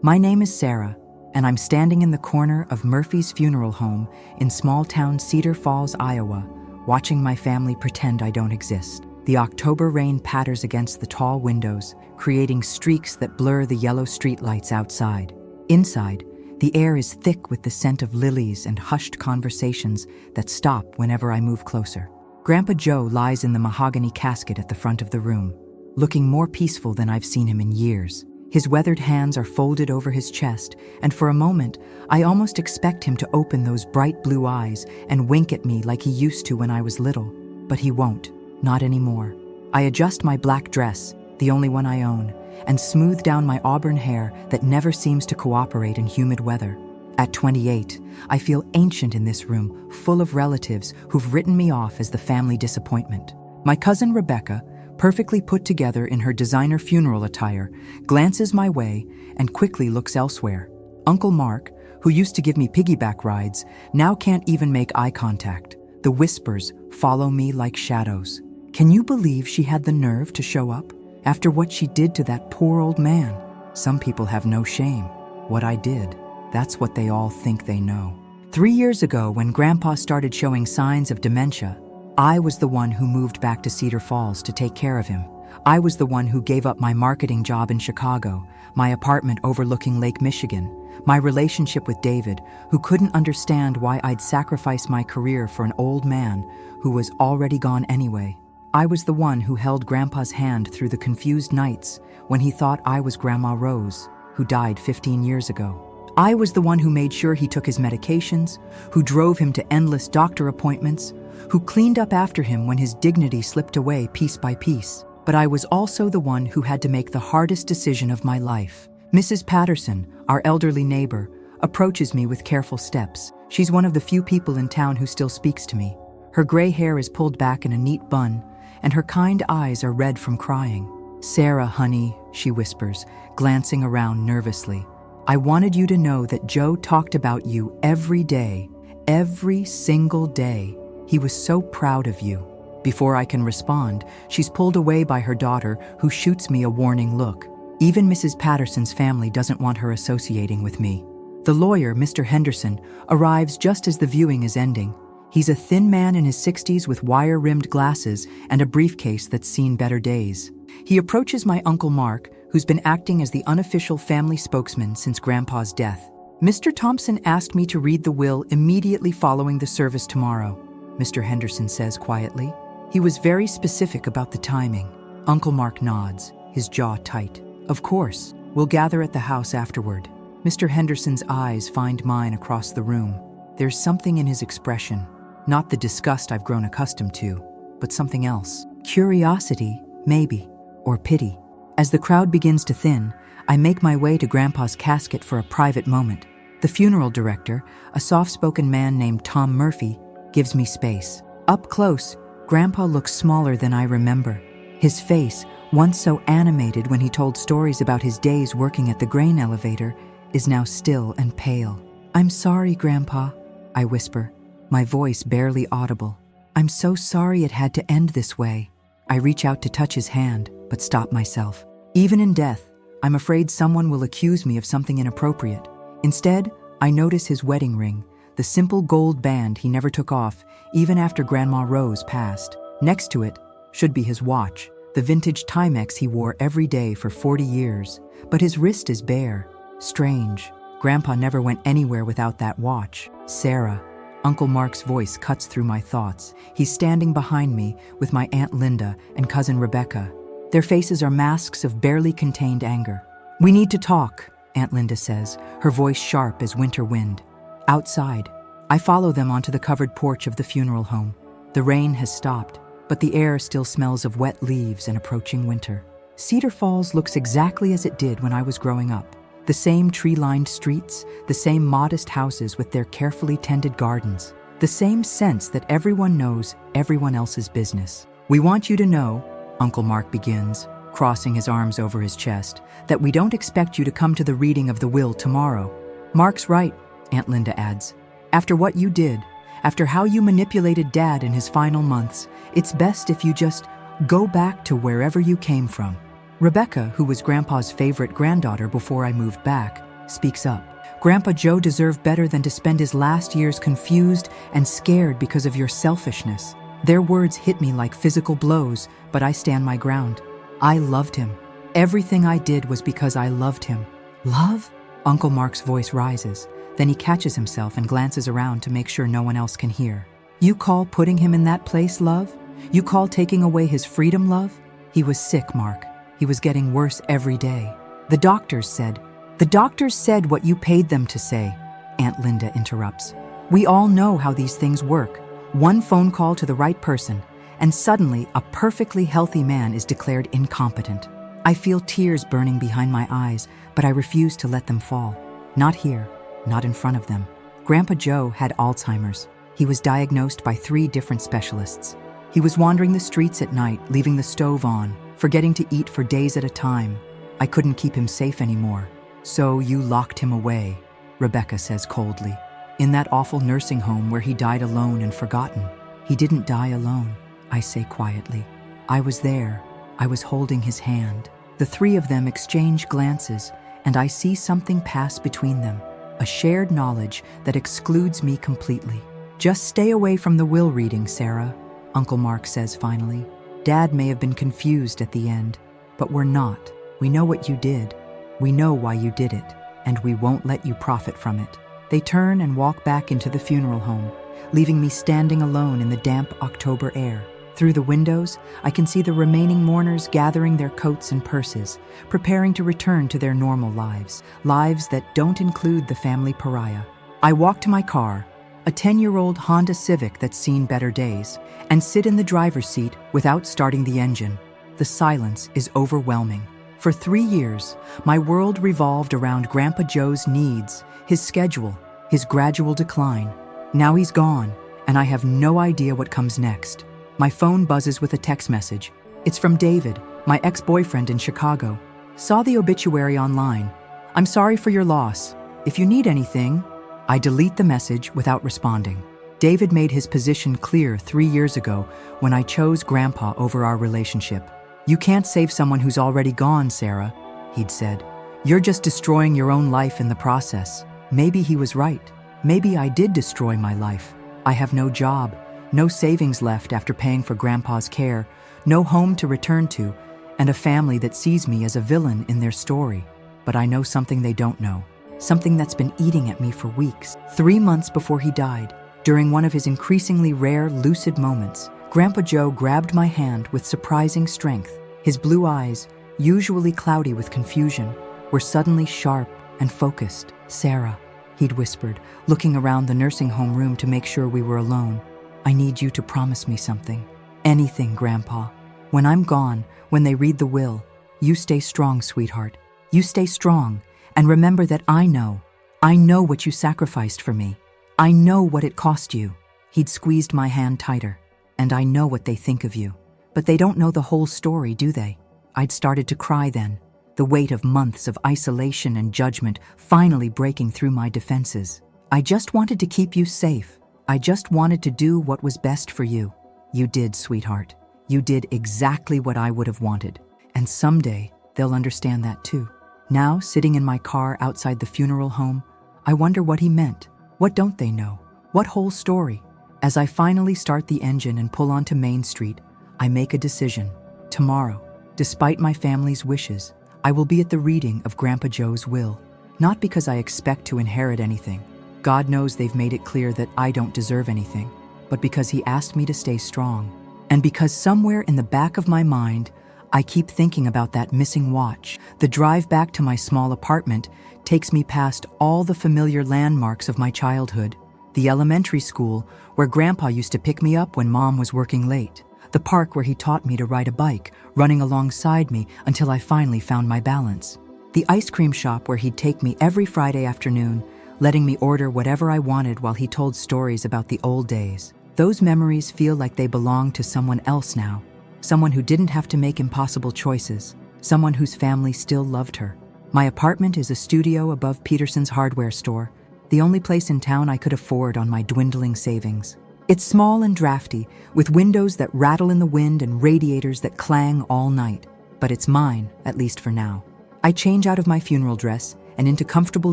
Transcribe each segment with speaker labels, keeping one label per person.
Speaker 1: My name is Sarah, and I'm standing in the corner of Murphy's funeral home in small-town Cedar Falls, Iowa, watching my family pretend I don't exist. The October rain patters against the tall windows, creating streaks that blur the yellow streetlights outside. Inside, the air is thick with the scent of lilies and hushed conversations that stop whenever I move closer. Grandpa Joe lies in the mahogany casket at the front of the room, looking more peaceful than I've seen him in years. His weathered hands are folded over his chest, and for a moment, I almost expect him to open those bright blue eyes and wink at me like he used to when I was little. But he won't, not anymore. I adjust my black dress, the only one I own, and smooth down my auburn hair that never seems to cooperate in humid weather. At 28, I feel ancient in this room, full of relatives who've written me off as the family disappointment. My cousin Rebecca, perfectly put together in her designer funeral attire, glances my way and quickly looks elsewhere. Uncle Mark, who used to give me piggyback rides, now can't even make eye contact. The whispers follow me like shadows. Can you believe she had the nerve to show up? After what she did to that poor old man. Some people have no shame. What I did, that's what they all think they know. 3 years ago, when Grandpa started showing signs of dementia, I was the one who moved back to Cedar Falls to take care of him. I was the one who gave up my marketing job in Chicago, my apartment overlooking Lake Michigan, my relationship with David, who couldn't understand why I'd sacrifice my career for an old man who was already gone anyway. I was the one who held Grandpa's hand through the confused nights when he thought I was Grandma Rose, who died 15 years ago. I was the one who made sure he took his medications, who drove him to endless doctor appointments, who cleaned up after him when his dignity slipped away piece by piece. But I was also the one who had to make the hardest decision of my life. Mrs. Patterson, our elderly neighbor, approaches me with careful steps. She's one of the few people in town who still speaks to me. Her gray hair is pulled back in a neat bun, and her kind eyes are red from crying. "Sarah, honey," she whispers, glancing around nervously. "I wanted you to know that Joe talked about you every day, every single day. He was so proud of you." Before I can respond, she's pulled away by her daughter, who shoots me a warning look. Even Mrs. Patterson's family doesn't want her associating with me. The lawyer, Mr. Henderson, arrives just as the viewing is ending. He's a thin man in his 60s with wire-rimmed glasses and a briefcase that's seen better days. He approaches my Uncle Mark, who's been acting as the unofficial family spokesman since Grandpa's death. "Mr. Thompson asked me to read the will immediately following the service tomorrow," Mr. Henderson says quietly. He was very specific about the timing. Uncle Mark nods, his jaw tight. "Of course, we'll gather at the house afterward." Mr. Henderson's eyes find mine across the room. There's something in his expression, not the disgust I've grown accustomed to, but something else. Curiosity, maybe, or pity. As the crowd begins to thin, I make my way to Grandpa's casket for a private moment. The funeral director, a soft-spoken man named Tom Murphy, gives me space. Up close, Grandpa looks smaller than I remember. His face, once so animated when he told stories about his days working at the grain elevator, is now still and pale. "I'm sorry, Grandpa," I whisper, my voice barely audible. "I'm so sorry it had to end this way." I reach out to touch his hand, but stop myself. Even in death, I'm afraid someone will accuse me of something inappropriate. Instead, I notice his wedding ring, the simple gold band he never took off, even after Grandma Rose passed. Next to it should be his watch, the vintage Timex he wore every day for 40 years. But his wrist is bare. Strange. Grandpa never went anywhere without that watch. "Sarah." Uncle Mark's voice cuts through my thoughts. He's standing behind me with my Aunt Linda and Cousin Rebecca. Their faces are masks of barely contained anger. "We need to talk," Aunt Linda says, her voice sharp as winter wind. Outside, I follow them onto the covered porch of the funeral home. The rain has stopped, but the air still smells of wet leaves and approaching winter. Cedar Falls looks exactly as it did when I was growing up. The same tree-lined streets, the same modest houses with their carefully tended gardens, the same sense that everyone knows everyone else's business. "We want you to know," Uncle Mark begins, crossing his arms over his chest, "that we don't expect you to come to the reading of the will tomorrow." "Mark's right," Aunt Linda adds. "After what you did, after how you manipulated Dad in his final months, it's best if you just go back to wherever you came from." Rebecca, who was Grandpa's favorite granddaughter before I moved back, speaks up. Grandpa Joe deserved better than to spend his last years confused and scared because of your selfishness. Their words hit me like physical blows, but I stand my ground. I loved him. Everything I did was because I loved him. Love? Uncle Mark's voice rises. Then he catches himself and glances around to make sure no one else can hear. You call putting him in that place love? You call taking away his freedom love? He was sick, Mark. He was getting worse every day. The doctors said what you paid them to say, Aunt Linda interrupts. We all know how these things work. One phone call to the right person, and suddenly a perfectly healthy man is declared incompetent. I feel tears burning behind my eyes, but I refuse to let them fall. Not here, not in front of them. Grandpa Joe had Alzheimer's. He was diagnosed by 3 different specialists. He was wandering the streets at night, leaving the stove on, forgetting to eat for days at a time. I couldn't keep him safe anymore. So you locked him away, Rebecca says coldly. In that awful nursing home where he died alone and forgotten. He didn't die alone, I say quietly. I was there. I was holding his hand. The 3 of them exchange glances, and I see something pass between them, a shared knowledge that excludes me completely. Just stay away from the will reading, Sarah, Uncle Mark says finally. Dad may have been confused at the end, but we're not. We know what you did. We know why you did it, and we won't let you profit from it. They turn and walk back into the funeral home, leaving me standing alone in the damp October air. Through the windows, I can see the remaining mourners gathering their coats and purses, preparing to return to their normal lives, lives that don't include the family pariah. I walk to my car, a 10-year-old Honda Civic that's seen better days, and sit in the driver's seat without starting the engine. The silence is overwhelming. For 3 years, my world revolved around Grandpa Joe's needs, his schedule, his gradual decline. Now he's gone, and I have no idea what comes next. My phone buzzes with a text message. It's from David, my ex-boyfriend in Chicago. Saw the obituary online. I'm sorry for your loss. If you need anything, I delete the message without responding. David made his position clear 3 years ago when I chose Grandpa over our relationship. You can't save someone who's already gone, Sarah, he'd said. You're just destroying your own life in the process. Maybe he was right. Maybe I did destroy my life. I have no job, no savings left after paying for Grandpa's care, no home to return to, and a family that sees me as a villain in their story. But I know something they don't know, something that's been eating at me for weeks. 3 months before he died, during one of his increasingly rare lucid moments, Grandpa Joe grabbed my hand with surprising strength. His blue eyes, usually cloudy with confusion, were suddenly sharp and focused. Sarah, he'd whispered, looking around the nursing home room to make sure we were alone. I need you to promise me something. Anything, Grandpa. When I'm gone, when they read the will, you stay strong, sweetheart. You stay strong, and remember that I know what you sacrificed for me. I know what it cost you. He'd squeezed my hand tighter. And I know what they think of you. But they don't know the whole story, do they? I'd started to cry then, the weight of months of isolation and judgment finally breaking through my defenses. I just wanted to keep you safe. I just wanted to do what was best for you. You did, sweetheart. You did exactly what I would have wanted. And someday, they'll understand that too. Now, sitting in my car outside the funeral home, I wonder what he meant. What don't they know? What whole story? As I finally start the engine and pull onto Main Street, I make a decision. Tomorrow, despite my family's wishes, I will be at the reading of Grandpa Joe's will. Not because I expect to inherit anything. God knows they've made it clear that I don't deserve anything, but because he asked me to stay strong. And because somewhere in the back of my mind, I keep thinking about that missing watch. The drive back to my small apartment takes me past all the familiar landmarks of my childhood. The elementary school where Grandpa used to pick me up when Mom was working late. The park where he taught me to ride a bike, running alongside me until I finally found my balance. The ice cream shop where he'd take me every Friday afternoon, letting me order whatever I wanted while he told stories about the old days. Those memories feel like they belong to someone else now. Someone who didn't have to make impossible choices. Someone whose family still loved her. My apartment is a studio above Peterson's hardware store, the only place in town I could afford on my dwindling savings. It's small and drafty, with windows that rattle in the wind and radiators that clang all night. But it's mine, at least for now. I change out of my funeral dress and into comfortable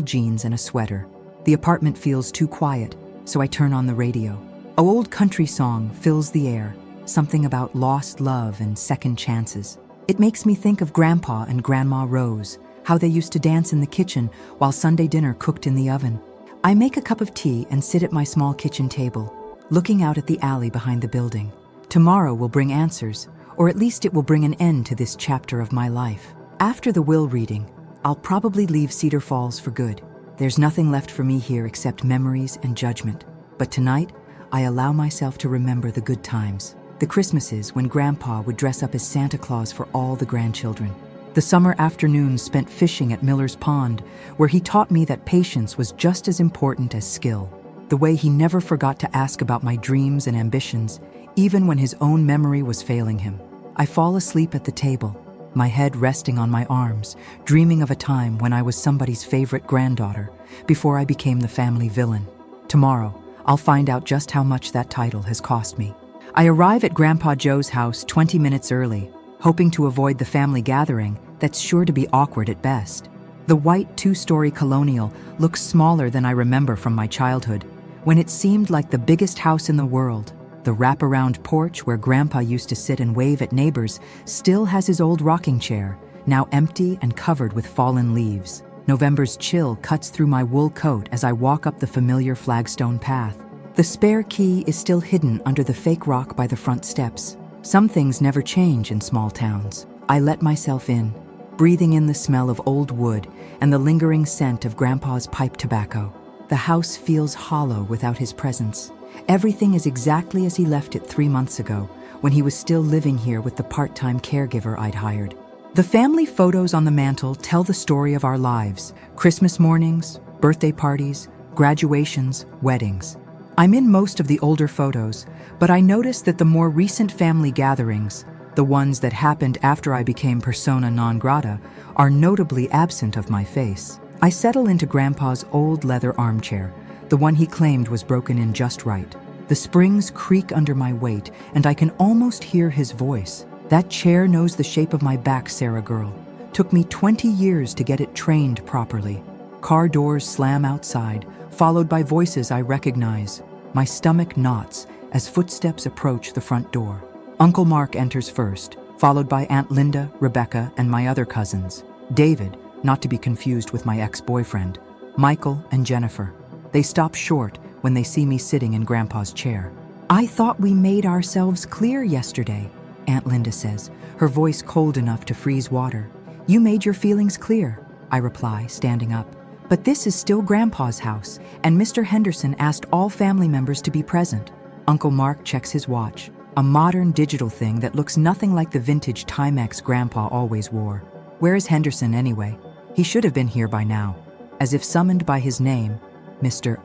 Speaker 1: jeans and a sweater. The apartment feels too quiet, so I turn on the radio. An old country song fills the air, something about lost love and second chances. It makes me think of Grandpa and Grandma Rose, how they used to dance in the kitchen while Sunday dinner cooked in the oven. I make a cup of tea and sit at my small kitchen table, looking out at the alley behind the building. Tomorrow will bring answers, or at least it will bring an end to this chapter of my life. After the will reading, I'll probably leave Cedar Falls for good. There's nothing left for me here except memories and judgment. But tonight, I allow myself to remember the good times. The Christmases when Grandpa would dress up as Santa Claus for all the grandchildren. The summer afternoons spent fishing at Miller's Pond, where he taught me that patience was just as important as skill. The way he never forgot to ask about my dreams and ambitions, even when his own memory was failing him. I fall asleep at the table, my head resting on my arms, dreaming of a time when I was somebody's favorite granddaughter, before I became the family villain. Tomorrow, I'll find out just how much that title has cost me. I arrive at Grandpa Joe's house 20 minutes early, hoping to avoid the family gathering that's sure to be awkward at best. The white two-story colonial looks smaller than I remember from my childhood, when it seemed like the biggest house in the world. The wraparound porch where Grandpa used to sit and wave at neighbors still has his old rocking chair, now empty and covered with fallen leaves. November's chill cuts through my wool coat as I walk up the familiar flagstone path. The spare key is still hidden under the fake rock by the front steps. Some things never change in small towns. I let myself in, breathing in the smell of old wood and the lingering scent of Grandpa's pipe tobacco. The house feels hollow without his presence. Everything is exactly as he left it 3 months ago, when he was still living here with the part-time caregiver I'd hired. The family photos on the mantle tell the story of our lives: Christmas mornings, birthday parties, graduations, weddings. I'm in most of the older photos, but I notice that the more recent family gatherings, the ones that happened after I became persona non grata, are notably absent of my face. I settle into Grandpa's old leather armchair, the one he claimed was broken in just right. The springs creak under my weight, and I can almost hear his voice. That chair knows the shape of my back, Sarah girl. Took me 20 years to get it trained properly. Car doors slam outside, followed by voices I recognize. My stomach knots as footsteps approach the front door. Uncle Mark enters first, followed by Aunt Linda, Rebecca, and my other cousins. David, not to be confused with my ex-boyfriend, Michael, and Jennifer. They stop short when they see me sitting in Grandpa's chair. "I thought we made ourselves clear yesterday," Aunt Linda says, her voice cold enough to freeze water. "You made your feelings clear," I reply, standing up. "But this is still Grandpa's house, and Mr. Henderson asked all family members to be present." Uncle Mark checks his watch, a modern digital thing that looks nothing like the vintage Timex Grandpa always wore. Where is Henderson anyway? He should have been here by now. As if summoned by his name, Mr.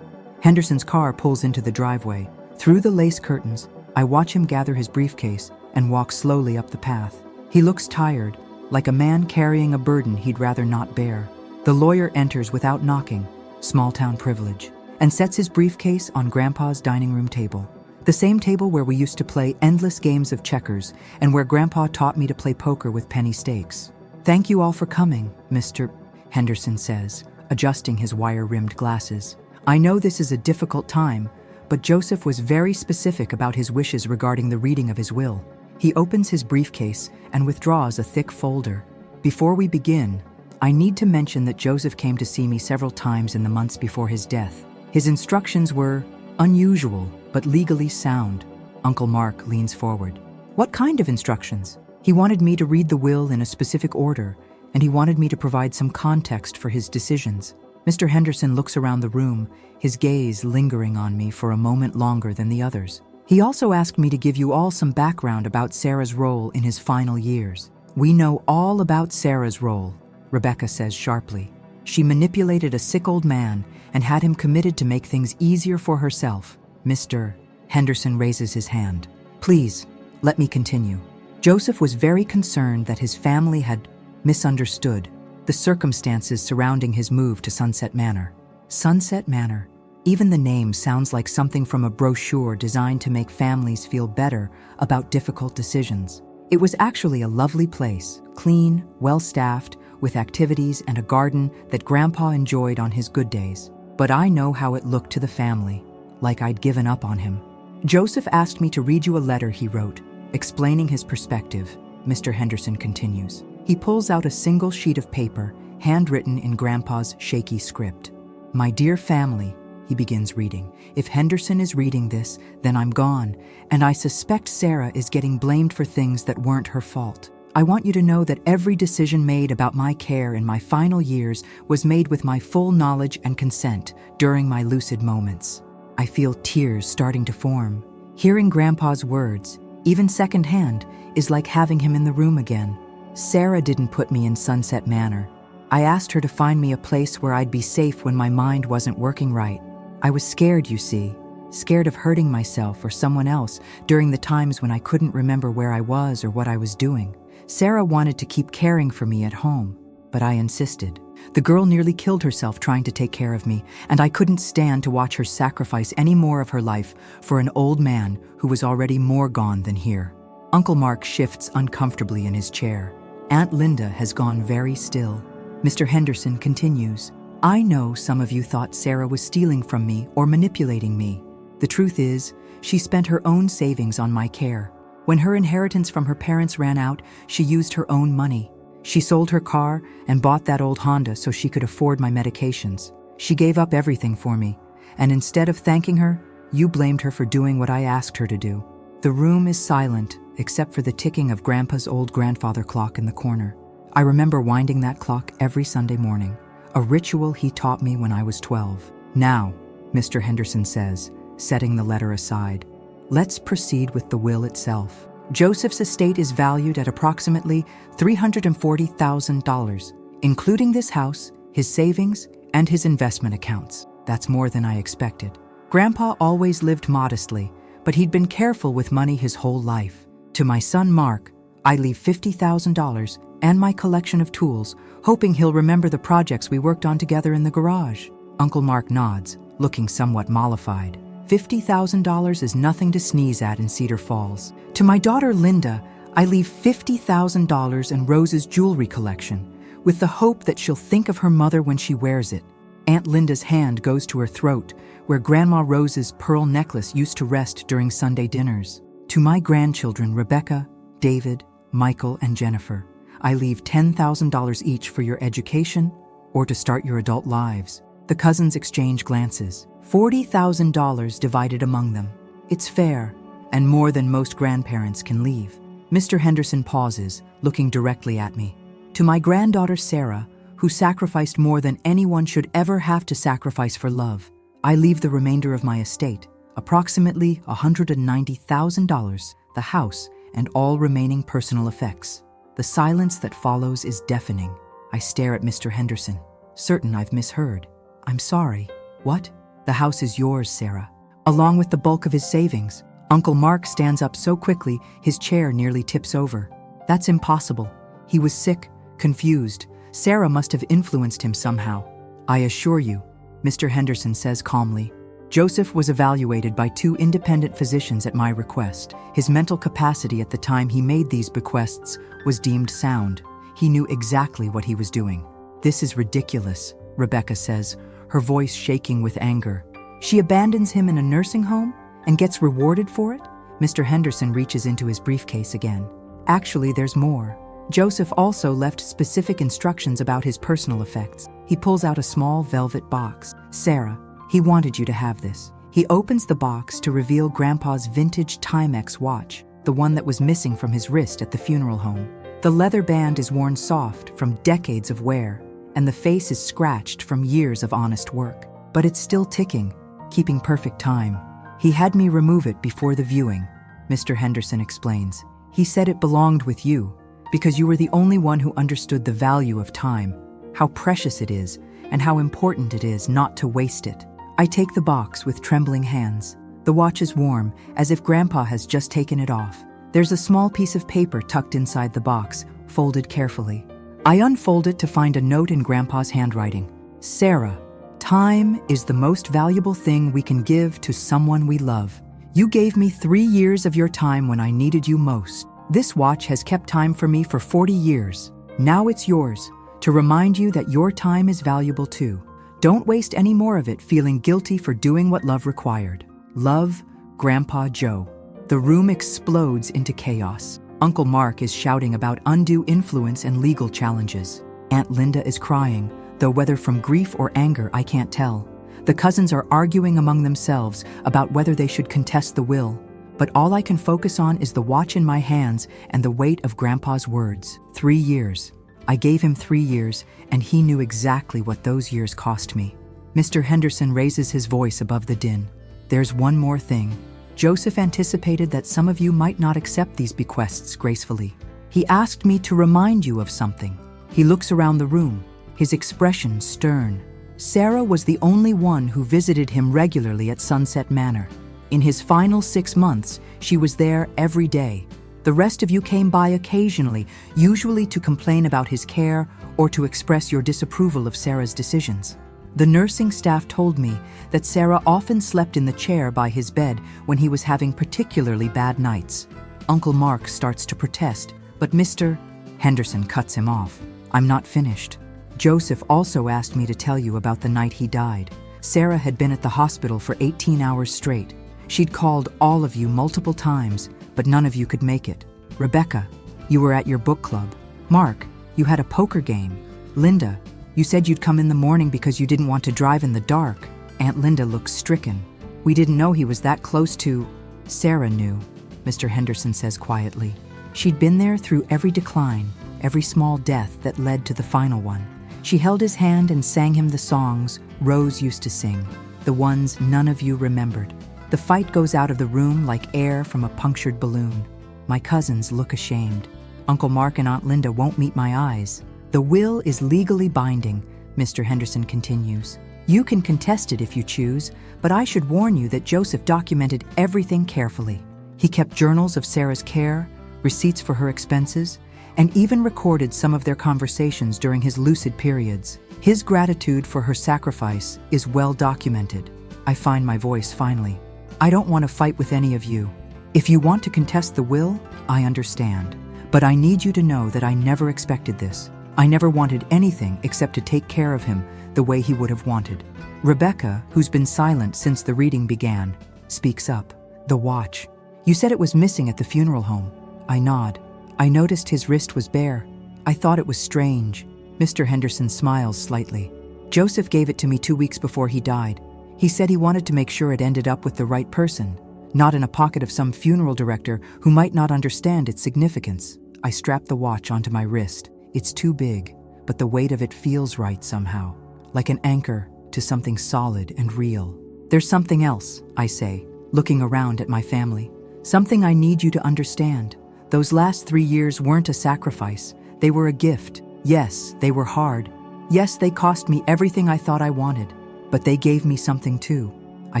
Speaker 1: Henderson's car pulls into the driveway. Through the lace curtains, I watch him gather his briefcase and walk slowly up the path. He looks tired, like a man carrying a burden he'd rather not bear. The lawyer enters without knocking, small-town privilege, and sets his briefcase on Grandpa's dining room table. The same table where we used to play endless games of checkers and where Grandpa taught me to play poker with penny stakes. "Thank you all for coming, Mr. Henderson says, adjusting his wire-rimmed glasses. "I know this is a difficult time, but Joseph was very specific about his wishes regarding the reading of his will." He opens his briefcase and withdraws a thick folder. "Before we begin, I need to mention that Joseph came to see me several times in the months before his death. His instructions were unusual, but legally sound." Uncle Mark leans forward. "What kind of instructions?" "He wanted me to read the will in a specific order, and he wanted me to provide some context for his decisions." Mr. Henderson looks around the room, his gaze lingering on me for a moment longer than the others. "He also asked me to give you all some background about Sarah's role in his final years." "We know all about Sarah's role," Rebecca says sharply. "She manipulated a sick old man and had him committed to make things easier for herself." Mr. Henderson raises his hand. "Please, let me continue." Joseph was very concerned that his family had misunderstood the circumstances surrounding his move to Sunset Manor. Sunset Manor. Even the name sounds like something from a brochure designed to make families feel better about difficult decisions. It was actually a lovely place, clean, well-staffed, with activities and a garden that Grandpa enjoyed on his good days. But I know how it looked to the family, like I'd given up on him. Joseph asked me to read you a letter he wrote, explaining his perspective. Mr. Henderson continues. He pulls out a single sheet of paper, handwritten in Grandpa's shaky script. My dear family, he begins reading. If Henderson is reading this, then I'm gone, and I suspect Sarah is getting blamed for things that weren't her fault. I want you to know that every decision made about my care in my final years was made with my full knowledge and consent during my lucid moments. I feel tears starting to form. Hearing Grandpa's words, even secondhand, is like having him in the room again. Sarah didn't put me in Sunset Manor. I asked her to find me a place where I'd be safe when my mind wasn't working right. I was scared, you see, scared of hurting myself or someone else during the times when I couldn't remember where I was or what I was doing. Sarah wanted to keep caring for me at home, but I insisted. The girl nearly killed herself trying to take care of me, and I couldn't stand to watch her sacrifice any more of her life for an old man who was already more gone than here. Uncle Mark shifts uncomfortably in his chair. Aunt Linda has gone very still. Mr. Henderson continues. I know some of you thought Sarah was stealing from me or manipulating me. The truth is, she spent her own savings on my care. When her inheritance from her parents ran out, she used her own money. She sold her car and bought that old Honda so she could afford my medications. She gave up everything for me, and instead of thanking her, you blamed her for doing what I asked her to do. The room is silent, except for the ticking of Grandpa's old grandfather clock in the corner. I remember winding that clock every Sunday morning, a ritual he taught me when I was 12. Now, Mr. Henderson says, setting the letter aside, let's proceed with the will itself. Joseph's estate is valued at approximately $340,000, including this house, his savings, and his investment accounts. That's more than I expected. Grandpa always lived modestly, but he'd been careful with money his whole life. To my son Mark, I leave $50,000 and my collection of tools, hoping he'll remember the projects we worked on together in the garage. Uncle Mark nods, looking somewhat mollified. $50,000 is nothing to sneeze at in Cedar Falls. To my daughter Linda, I leave $50,000 and Rose's jewelry collection, with the hope that she'll think of her mother when she wears it. Aunt Linda's hand goes to her throat, where Grandma Rose's pearl necklace used to rest during Sunday dinners. To my grandchildren Rebecca, David, Michael, and Jennifer, I leave $10,000 each for your education or to start your adult lives. The cousins exchange glances. $40,000 divided among them. It's fair, and more than most grandparents can leave. Mr. Henderson pauses, looking directly at me. To my granddaughter Sarah, who sacrificed more than anyone should ever have to sacrifice for love, I leave the remainder of my estate, approximately $190,000, the house, and all remaining personal effects. The silence that follows is deafening. I stare at Mr. Henderson, certain I've misheard. I'm sorry. What? The house is yours, Sarah, along with the bulk of his savings. Uncle Mark stands up so quickly, his chair nearly tips over. That's impossible. He was sick, confused. Sarah must have influenced him somehow. I assure you, Mr. Henderson says calmly. Joseph was evaluated by 2 independent physicians at my request. His mental capacity at the time he made these bequests was deemed sound. He knew exactly what he was doing. This is ridiculous, Rebecca says, her voice shaking with anger. She abandons him in a nursing home and gets rewarded for it? Mr. Henderson reaches into his briefcase again. Actually, there's more. Joseph also left specific instructions about his personal effects. He pulls out a small velvet box. Sarah, he wanted you to have this. He opens the box to reveal Grandpa's vintage Timex watch, the one that was missing from his wrist at the funeral home. The leather band is worn soft from decades of wear, and the face is scratched from years of honest work. But it's still ticking, keeping perfect time. He had me remove it before the viewing, Mr. Henderson explains. He said it belonged with you, because you were the only one who understood the value of time, how precious it is, and how important it is not to waste it. I take the box with trembling hands. The watch is warm, as if Grandpa has just taken it off. There's a small piece of paper tucked inside the box, folded carefully. I unfold it to find a note in Grandpa's handwriting. Sarah, time is the most valuable thing we can give to someone we love. You gave me 3 years of your time when I needed you most. This watch has kept time for me for 40 years. Now it's yours. to remind you that your time is valuable too. Don't waste any more of it feeling guilty for doing what love required. Love, Grandpa Joe. The room explodes into chaos. Uncle Mark is shouting about undue influence and legal challenges. Aunt Linda is crying, though whether from grief or anger I can't tell. The cousins are arguing among themselves about whether they should contest the will. But all I can focus on is the watch in my hands and the weight of Grandpa's words. 3 years. I gave him 3 years, and he knew exactly what those years cost me. Mr. Henderson raises his voice above the din. There's one more thing. Joseph anticipated that some of you might not accept these bequests gracefully. He asked me to remind you of something. He looks around the room, his expression stern. Sarah was the only one who visited him regularly at Sunset Manor. In his final 6 months, she was there every day. The rest of you came by occasionally, usually to complain about his care or to express your disapproval of Sarah's decisions. The nursing staff told me that Sarah often slept in the chair by his bed when he was having particularly bad nights. Uncle Mark starts to protest, but Mr. Henderson cuts him off. I'm not finished. Joseph also asked me to tell you about the night he died. Sarah had been at the hospital for 18 hours straight. She'd called all of you multiple times, but none of you could make it. Rebecca, you were at your book club. Mark, you had a poker game. Linda, you said you'd come in the morning because you didn't want to drive in the dark. Aunt Linda looks stricken. We didn't know he was that close to... Sarah knew, Mr. Henderson says quietly. She'd been there through every decline, every small death that led to the final one. She held his hand and sang him the songs Rose used to sing, the ones none of you remembered. The fight goes out of the room like air from a punctured balloon. My cousins look ashamed. Uncle Mark and Aunt Linda won't meet my eyes. The will is legally binding, Mr. Henderson continues. You can contest it if you choose, but I should warn you that Joseph documented everything carefully. He kept journals of Sarah's care, receipts for her expenses, and even recorded some of their conversations during his lucid periods. His gratitude for her sacrifice is well documented. I find my voice finally. I don't want to fight with any of you. If you want to contest the will, I understand. But I need you to know that I never expected this. I never wanted anything except to take care of him the way he would have wanted. Rebecca, who's been silent since the reading began, speaks up. The watch. You said it was missing at the funeral home. I nod. I noticed his wrist was bare. I thought it was strange. Mr. Henderson smiles slightly. Joseph gave it to me 2 weeks before he died. He said he wanted to make sure it ended up with the right person, not in a pocket of some funeral director who might not understand its significance. I strap the watch onto my wrist. It's too big, but the weight of it feels right somehow, like an anchor to something solid and real. There's something else, I say, looking around at my family. Something I need you to understand. Those last 3 years weren't a sacrifice. They were a gift. Yes, they were hard. Yes, they cost me everything I thought I wanted. But they gave me something too. I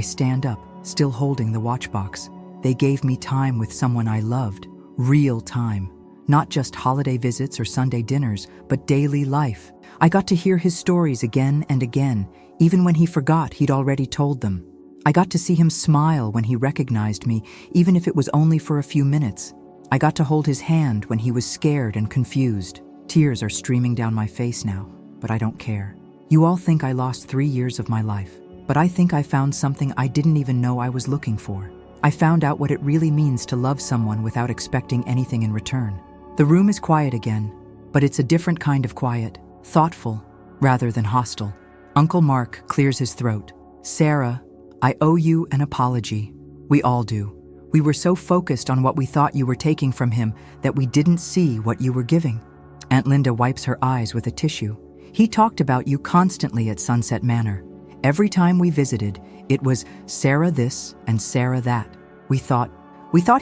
Speaker 1: stand up, still holding the watch box. They gave me time with someone I loved. Real time. Not just holiday visits or Sunday dinners, but daily life. I got to hear his stories again and again, even when he forgot he'd already told them. I got to see him smile when he recognized me, even if it was only for a few minutes. I got to hold his hand when he was scared and confused. Tears are streaming down my face now, but I don't care. You all think I lost 3 years of my life, but I think I found something I didn't even know I was looking for. I found out what it really means to love someone without expecting anything in return. The room is quiet again, but it's a different kind of quiet, thoughtful, rather than hostile. Uncle Mark clears his throat. Sarah, I owe you an apology. We all do. We were so focused on what we thought you were taking from him that we didn't see what you were giving. Aunt Linda wipes her eyes with a tissue. He talked about you constantly at Sunset Manor. Every time we visited, it was Sarah this and Sarah that. We thought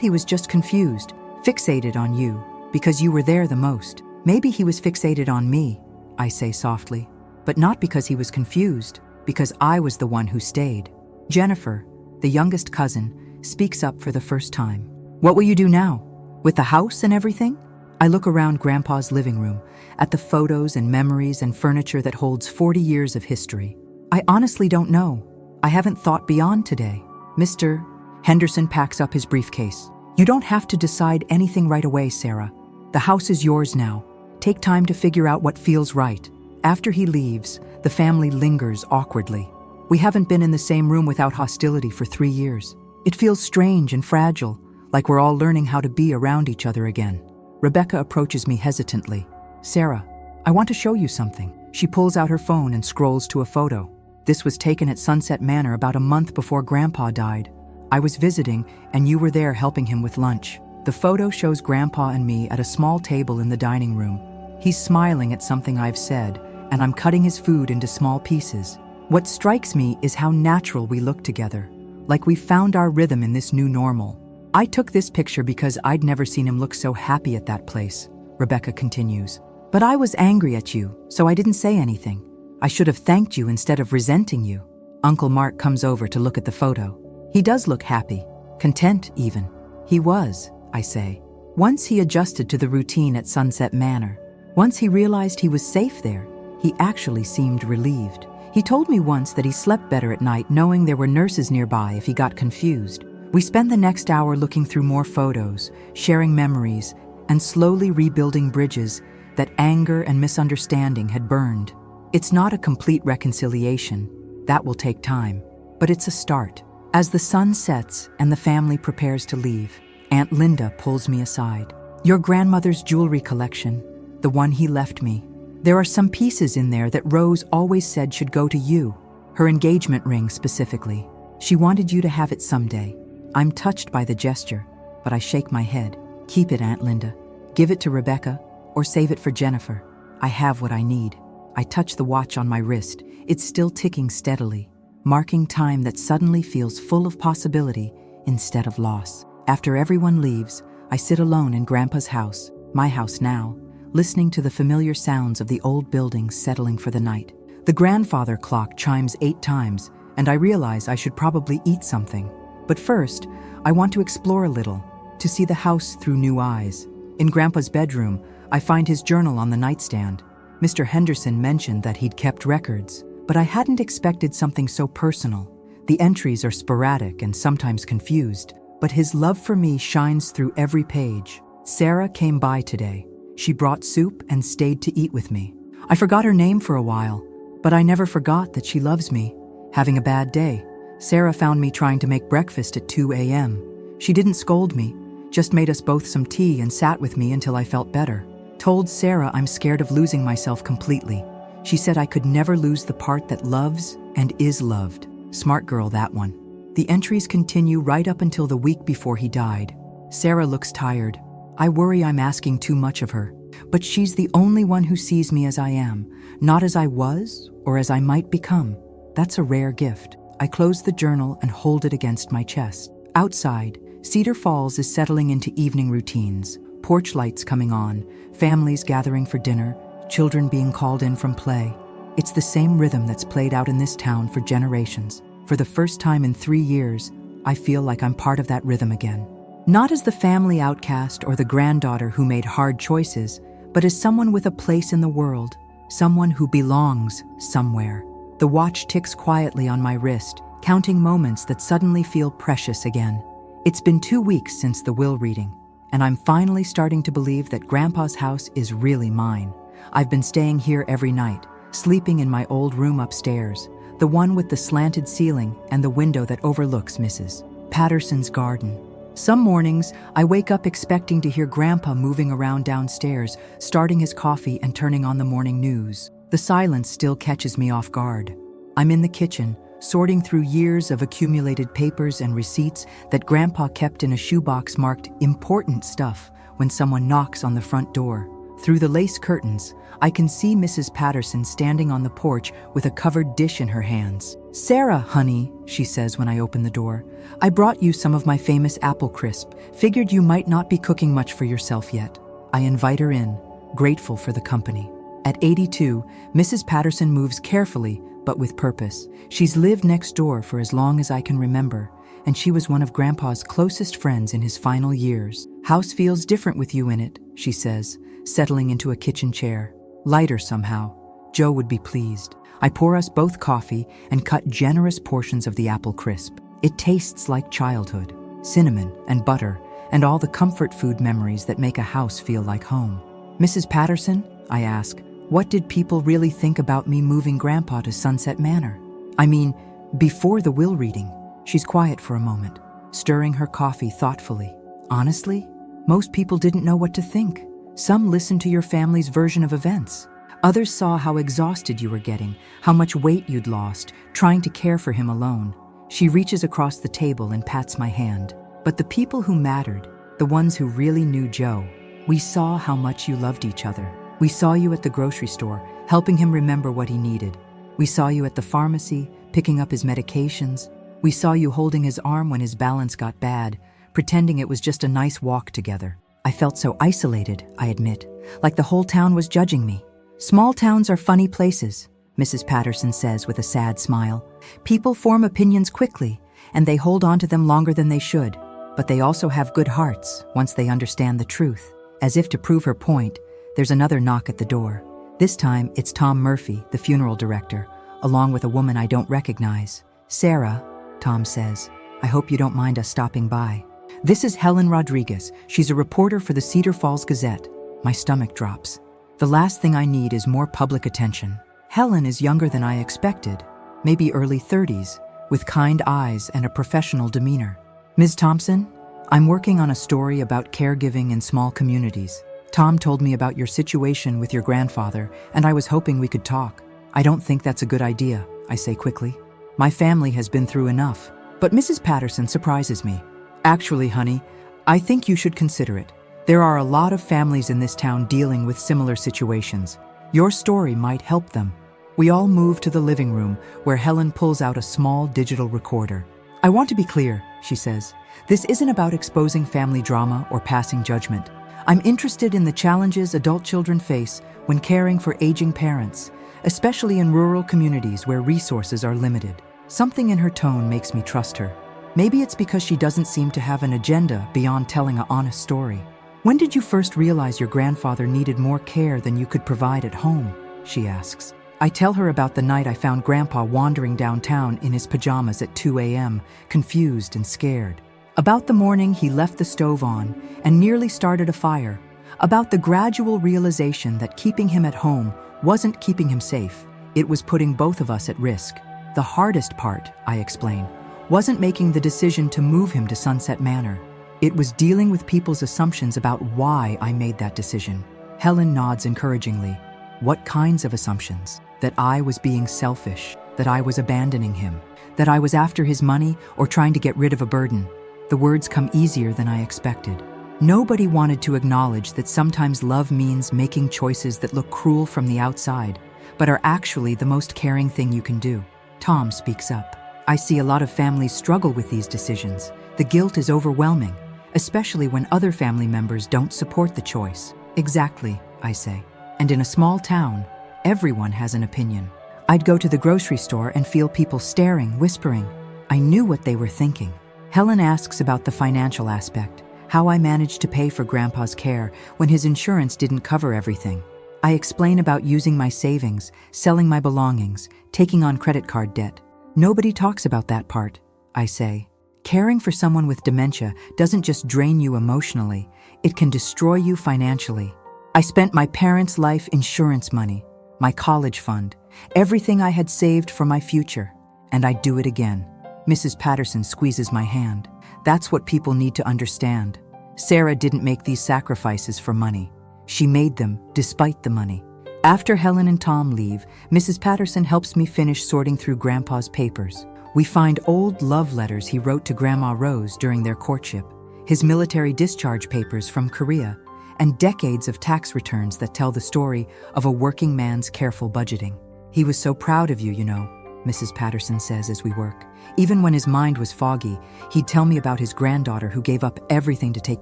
Speaker 1: he was just confused, fixated on you, because you were there the most. Maybe he was fixated on me, I say softly, but not because he was confused, because I was the one who stayed. Jennifer, the youngest cousin, speaks up for the first time. What will you do now? With the house and everything? I look around Grandpa's living room, at the photos and memories and furniture that holds 40 years of history. I honestly don't know. I haven't thought beyond today. Mr. Henderson packs up his briefcase. You don't have to decide anything right away, Sarah. The house is yours now. Take time to figure out what feels right. After he leaves, the family lingers awkwardly. We haven't been in the same room without hostility for 3 years. It feels strange and fragile, like we're all learning how to be around each other again. Rebecca approaches me hesitantly. Sarah, I want to show you something. She pulls out her phone and scrolls to a photo. This was taken at Sunset Manor about a month before Grandpa died. I was visiting, and you were there helping him with lunch. The photo shows Grandpa and me at a small table in the dining room. He's smiling at something I've said, and I'm cutting his food into small pieces. What strikes me is how natural we look together, like we found our rhythm in this new normal. I took this picture because I'd never seen him look so happy at that place, Rebecca continues. But I was angry at you, so I didn't say anything. I should have thanked you instead of resenting you. Uncle Mark comes over to look at the photo. He does look happy, content even. He was, I say. Once he adjusted to the routine at Sunset Manor. Once he realized he was safe there, he actually seemed relieved. He told me once that he slept better at night knowing there were nurses nearby if he got confused. We spent the next hour looking through more photos, sharing memories, and slowly rebuilding bridges that anger and misunderstanding had burned. It's not a complete reconciliation. That will take time. But it's a start. As the sun sets and the family prepares to leave, Aunt Linda pulls me aside. Your grandmother's jewelry collection, the one he left me. There are some pieces in there that Rose always said should go to you. Her engagement ring specifically. She wanted you to have it someday. I'm touched by the gesture, but I shake my head. Keep it, Aunt Linda. Give it to Rebecca, or save it for Jennifer. I have what I need. I touch the watch on my wrist. It's still ticking steadily, marking time that suddenly feels full of possibility instead of loss. After everyone leaves, I sit alone in Grandpa's house, my house now, listening to the familiar sounds of the old buildings settling for the night. The grandfather clock chimes 8 times, and I realize I should probably eat something. But first, I want to explore a little, to see the house through new eyes. In Grandpa's bedroom, I find his journal on the nightstand. Mr. Henderson mentioned that he'd kept records, but I hadn't expected something so personal. The entries are sporadic and sometimes confused, but his love for me shines through every page. Sarah came by today. She brought soup and stayed to eat with me. I forgot her name for a while, but I never forgot that she loves me. Having a bad day, Sarah found me trying to make breakfast at 2 a.m. She didn't scold me, just made us both some tea and sat with me until I felt better. Told Sarah I'm scared of losing myself completely. She said I could never lose the part that loves and is loved. Smart girl, that one. The entries continue right up until the week before he died. Sarah looks tired. I worry I'm asking too much of her, but she's the only one who sees me as I am, not as I was or as I might become. That's a rare gift. I close the journal and hold it against my chest. Outside, Cedar Falls is settling into evening routines. Porch lights coming on, families gathering for dinner, children being called in from play. It's the same rhythm that's played out in this town for generations. For the first time in 3 years, I feel like I'm part of that rhythm again. Not as the family outcast or the granddaughter who made hard choices, but as someone with a place in the world, someone who belongs somewhere. The watch ticks quietly on my wrist, counting moments that suddenly feel precious again. It's been 2 weeks since the will reading, and I'm finally starting to believe that Grandpa's house is really mine. I've been staying here every night, sleeping in my old room upstairs, the one with the slanted ceiling and the window that overlooks Mrs. Patterson's garden. Some mornings, I wake up expecting to hear Grandpa moving around downstairs, starting his coffee and turning on the morning news. The silence still catches me off guard. I'm in the kitchen, sorting through years of accumulated papers and receipts that Grandpa kept in a shoebox marked important stuff when someone knocks on the front door. Through the lace curtains, I can see Mrs. Patterson standing on the porch with a covered dish in her hands. "Sarah, honey," she says when I open the door, "I brought you some of my famous apple crisp. Figured you might not be cooking much for yourself yet." I invite her in, grateful for the company. At 82, Mrs. Patterson moves carefully, but with purpose. She's lived next door for as long as I can remember, and she was one of Grandpa's closest friends in his final years. "House feels different with you in it," she says, settling into a kitchen chair. "Lighter somehow. Joe would be pleased." I pour us both coffee and cut generous portions of the apple crisp. It tastes like childhood, cinnamon and butter, and all the comfort food memories that make a house feel like home. Mrs. Patterson, I ask, what did people really think about me moving Grandpa to Sunset Manor? I mean, before the will reading. She's quiet for a moment, stirring her coffee thoughtfully. Honestly, most people didn't know what to think. Some listened to your family's version of events. Others saw how exhausted you were getting, how much weight you'd lost, trying to care for him alone. She reaches across the table and pats my hand. But the people who mattered, the ones who really knew Joe, we saw how much you loved each other. We saw you at the grocery store, helping him remember what he needed. We saw you at the pharmacy, picking up his medications. We saw you holding his arm when his balance got bad, pretending it was just a nice walk together. I felt so isolated, I admit, like the whole town was judging me. Small towns are funny places, Mrs. Patterson says with a sad smile. People form opinions quickly, and they hold on to them longer than they should. But they also have good hearts once they understand the truth. As if to prove her point, there's another knock at the door. This time, it's Tom Murphy, the funeral director, along with a woman I don't recognize. Sarah, Tom says, I hope you don't mind us stopping by. This is Helen Rodriguez. She's a reporter for the Cedar Falls Gazette. My stomach drops. The last thing I need is more public attention. Helen is younger than I expected, maybe early 30s, with kind eyes and a professional demeanor. Ms. Thompson, I'm working on a story about caregiving in small communities. Tom told me about your situation with your grandfather, and I was hoping we could talk. I don't think that's a good idea, I say quickly. My family has been through enough. But Mrs. Patterson surprises me. Actually, honey, I think you should consider it. There are a lot of families in this town dealing with similar situations. Your story might help them. We all move to the living room, where Helen pulls out a small digital recorder. I want to be clear, she says. This isn't about exposing family drama or passing judgment. I'm interested in the challenges adult children face when caring for aging parents, especially in rural communities where resources are limited. Something in her tone makes me trust her. Maybe it's because she doesn't seem to have an agenda beyond telling an honest story. When did you first realize your grandfather needed more care than you could provide at home? She asks. I tell her about the night I found Grandpa wandering downtown in his pajamas at 2 a.m., confused and scared. About the morning he left the stove on and nearly started a fire. About the gradual realization that keeping him at home wasn't keeping him safe. It was putting both of us at risk. The hardest part, I explain, wasn't making the decision to move him to Sunset Manor. It was dealing with people's assumptions about why I made that decision. Helen nods encouragingly. What kinds of assumptions? That I was being selfish, that I was abandoning him, that I was after his money or trying to get rid of a burden. The words come easier than I expected. Nobody wanted to acknowledge that sometimes love means making choices that look cruel from the outside, but are actually the most caring thing you can do. Tom speaks up. I see a lot of families struggle with these decisions. The guilt is overwhelming, especially when other family members don't support the choice. Exactly, I say. And in a small town, everyone has an opinion. I'd go to the grocery store and feel people staring, whispering. I knew what they were thinking. Helen asks about the financial aspect, how I managed to pay for Grandpa's care when his insurance didn't cover everything. I explain about using my savings, selling my belongings, taking on credit card debt. Nobody talks about that part, I say. Caring for someone with dementia doesn't just drain you emotionally, it can destroy you financially. I spent my parents' life insurance money, my college fund, everything I had saved for my future, and I'd do it again. Mrs. Patterson squeezes my hand. That's what people need to understand. Sarah didn't make these sacrifices for money. She made them despite the money. After Helen and Tom leave, Mrs. Patterson helps me finish sorting through Grandpa's papers. We find old love letters he wrote to Grandma Rose during their courtship, his military discharge papers from Korea, and decades of tax returns that tell the story of a working man's careful budgeting. He was so proud of you, you know, Mrs. Patterson says as we work. Even when his mind was foggy, he'd tell me about his granddaughter who gave up everything to take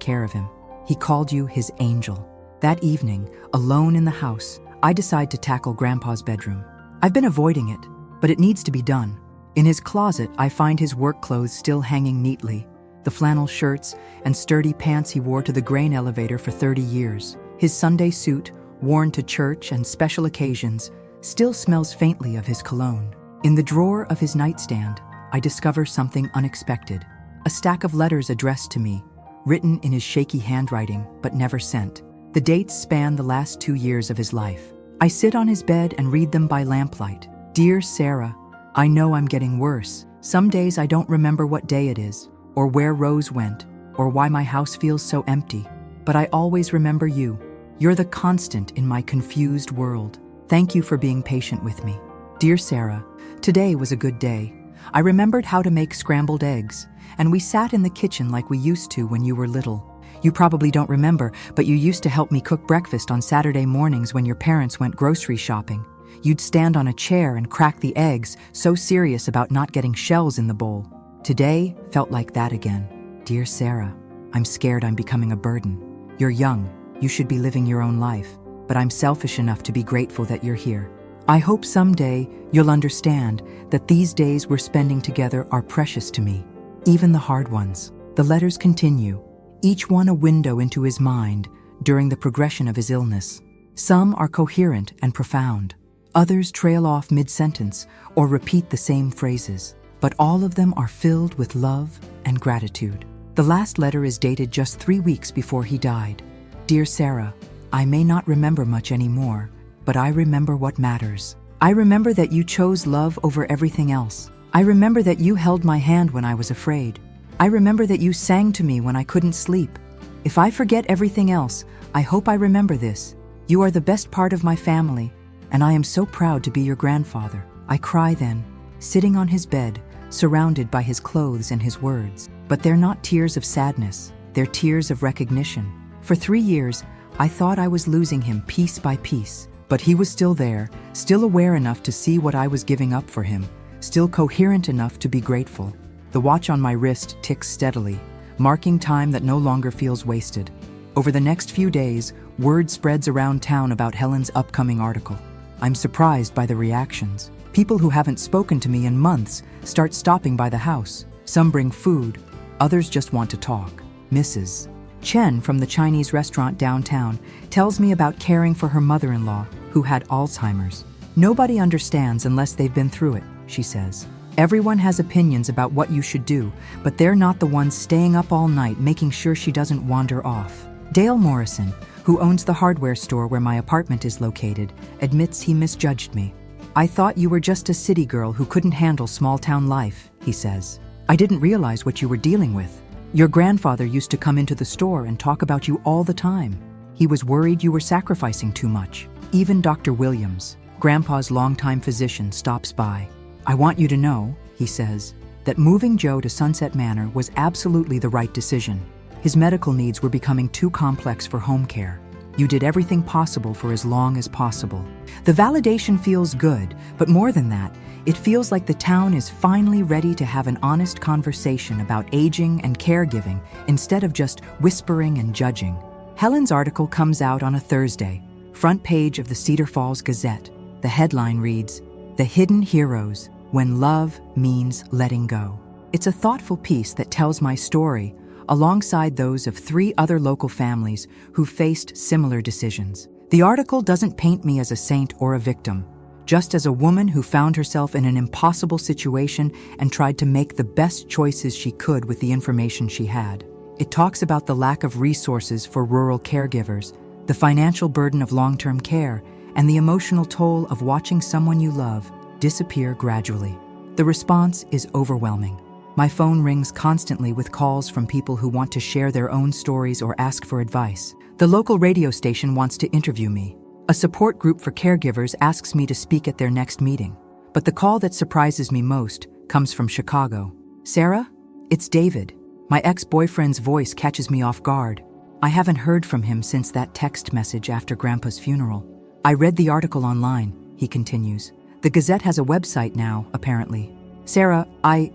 Speaker 1: care of him. He called you his angel. That evening, alone in the house, I decide to tackle Grandpa's bedroom. I've been avoiding it, but it needs to be done. In his closet, I find his work clothes still hanging neatly, the flannel shirts and sturdy pants he wore to the grain elevator for 30 years. His Sunday suit, worn to church and special occasions, still smells faintly of his cologne. In the drawer of his nightstand, I discover something unexpected. A stack of letters addressed to me, written in his shaky handwriting but never sent. The dates span the last 2 years of his life. I sit on his bed and read them by lamplight. Dear Sarah, I know I'm getting worse. Some days I don't remember what day it is, or where Rose went, or why my house feels so empty. But I always remember you. You're the constant in my confused world. Thank you for being patient with me. Dear Sarah, today was a good day. I remembered how to make scrambled eggs, and we sat in the kitchen like we used to when you were little. You probably don't remember, but you used to help me cook breakfast on Saturday mornings when your parents went grocery shopping. You'd stand on a chair and crack the eggs, so serious about not getting shells in the bowl. Today felt like that again. Dear Sarah, I'm scared I'm becoming a burden. You're young, you should be living your own life, but I'm selfish enough to be grateful that you're here. I hope someday you'll understand that these days we're spending together are precious to me, even the hard ones. The letters continue, each one a window into his mind during the progression of his illness. Some are coherent and profound. Others trail off mid-sentence or repeat the same phrases, but all of them are filled with love and gratitude. The last letter is dated just 3 weeks before he died. Dear Sarah, I may not remember much anymore, but I remember what matters. I remember that you chose love over everything else. I remember that you held my hand when I was afraid. I remember that you sang to me when I couldn't sleep. If I forget everything else, I hope I remember this. You are the best part of my family, and I am so proud to be your grandfather. I cry then, sitting on his bed, surrounded by his clothes and his words. But they're not tears of sadness, they're tears of recognition. For 3 years, I thought I was losing him piece by piece, but he was still there, still aware enough to see what I was giving up for him, still coherent enough to be grateful. The watch on my wrist ticks steadily, marking time that no longer feels wasted. Over the next few days, word spreads around town about Helen's upcoming article. I'm surprised by the reactions. People who haven't spoken to me in months start stopping by the house. Some bring food, others just want to talk. Mrs. Chen from the Chinese restaurant downtown tells me about caring for her mother-in-law, who had Alzheimer's. Nobody understands unless they've been through it, she says. Everyone has opinions about what you should do, but they're not the ones staying up all night making sure she doesn't wander off. Dale Morrison, who owns the hardware store where my apartment is located, admits he misjudged me. I thought you were just a city girl who couldn't handle small-town life, he says. I didn't realize what you were dealing with. Your grandfather used to come into the store and talk about you all the time. He was worried you were sacrificing too much. Even Dr. Williams, Grandpa's longtime physician, stops by. I want you to know, he says, that moving Joe to Sunset Manor was absolutely the right decision. His medical needs were becoming too complex for home care. You did everything possible for as long as possible. The validation feels good, but more than that, it feels like the town is finally ready to have an honest conversation about aging and caregiving instead of just whispering and judging. Helen's article comes out on a Thursday, front page of the Cedar Falls Gazette. The headline reads, "The Hidden Heroes, When Love Means Letting Go." It's a thoughtful piece that tells my story, alongside those of 3 other local families who faced similar decisions. The article doesn't paint me as a saint or a victim, just as a woman who found herself in an impossible situation and tried to make the best choices she could with the information she had. It talks about the lack of resources for rural caregivers, the financial burden of long-term care, and the emotional toll of watching someone you love disappear gradually. The response is overwhelming. My phone rings constantly with calls from people who want to share their own stories or ask for advice. The local radio station wants to interview me. A support group for caregivers asks me to speak at their next meeting. But the call that surprises me most comes from Chicago. "Sarah, it's David." My ex-boyfriend's voice catches me off guard. I haven't heard from him since that text message after Grandpa's funeral. "I read the article online," he continues. "The Gazette has a website now, apparently. Sarah, I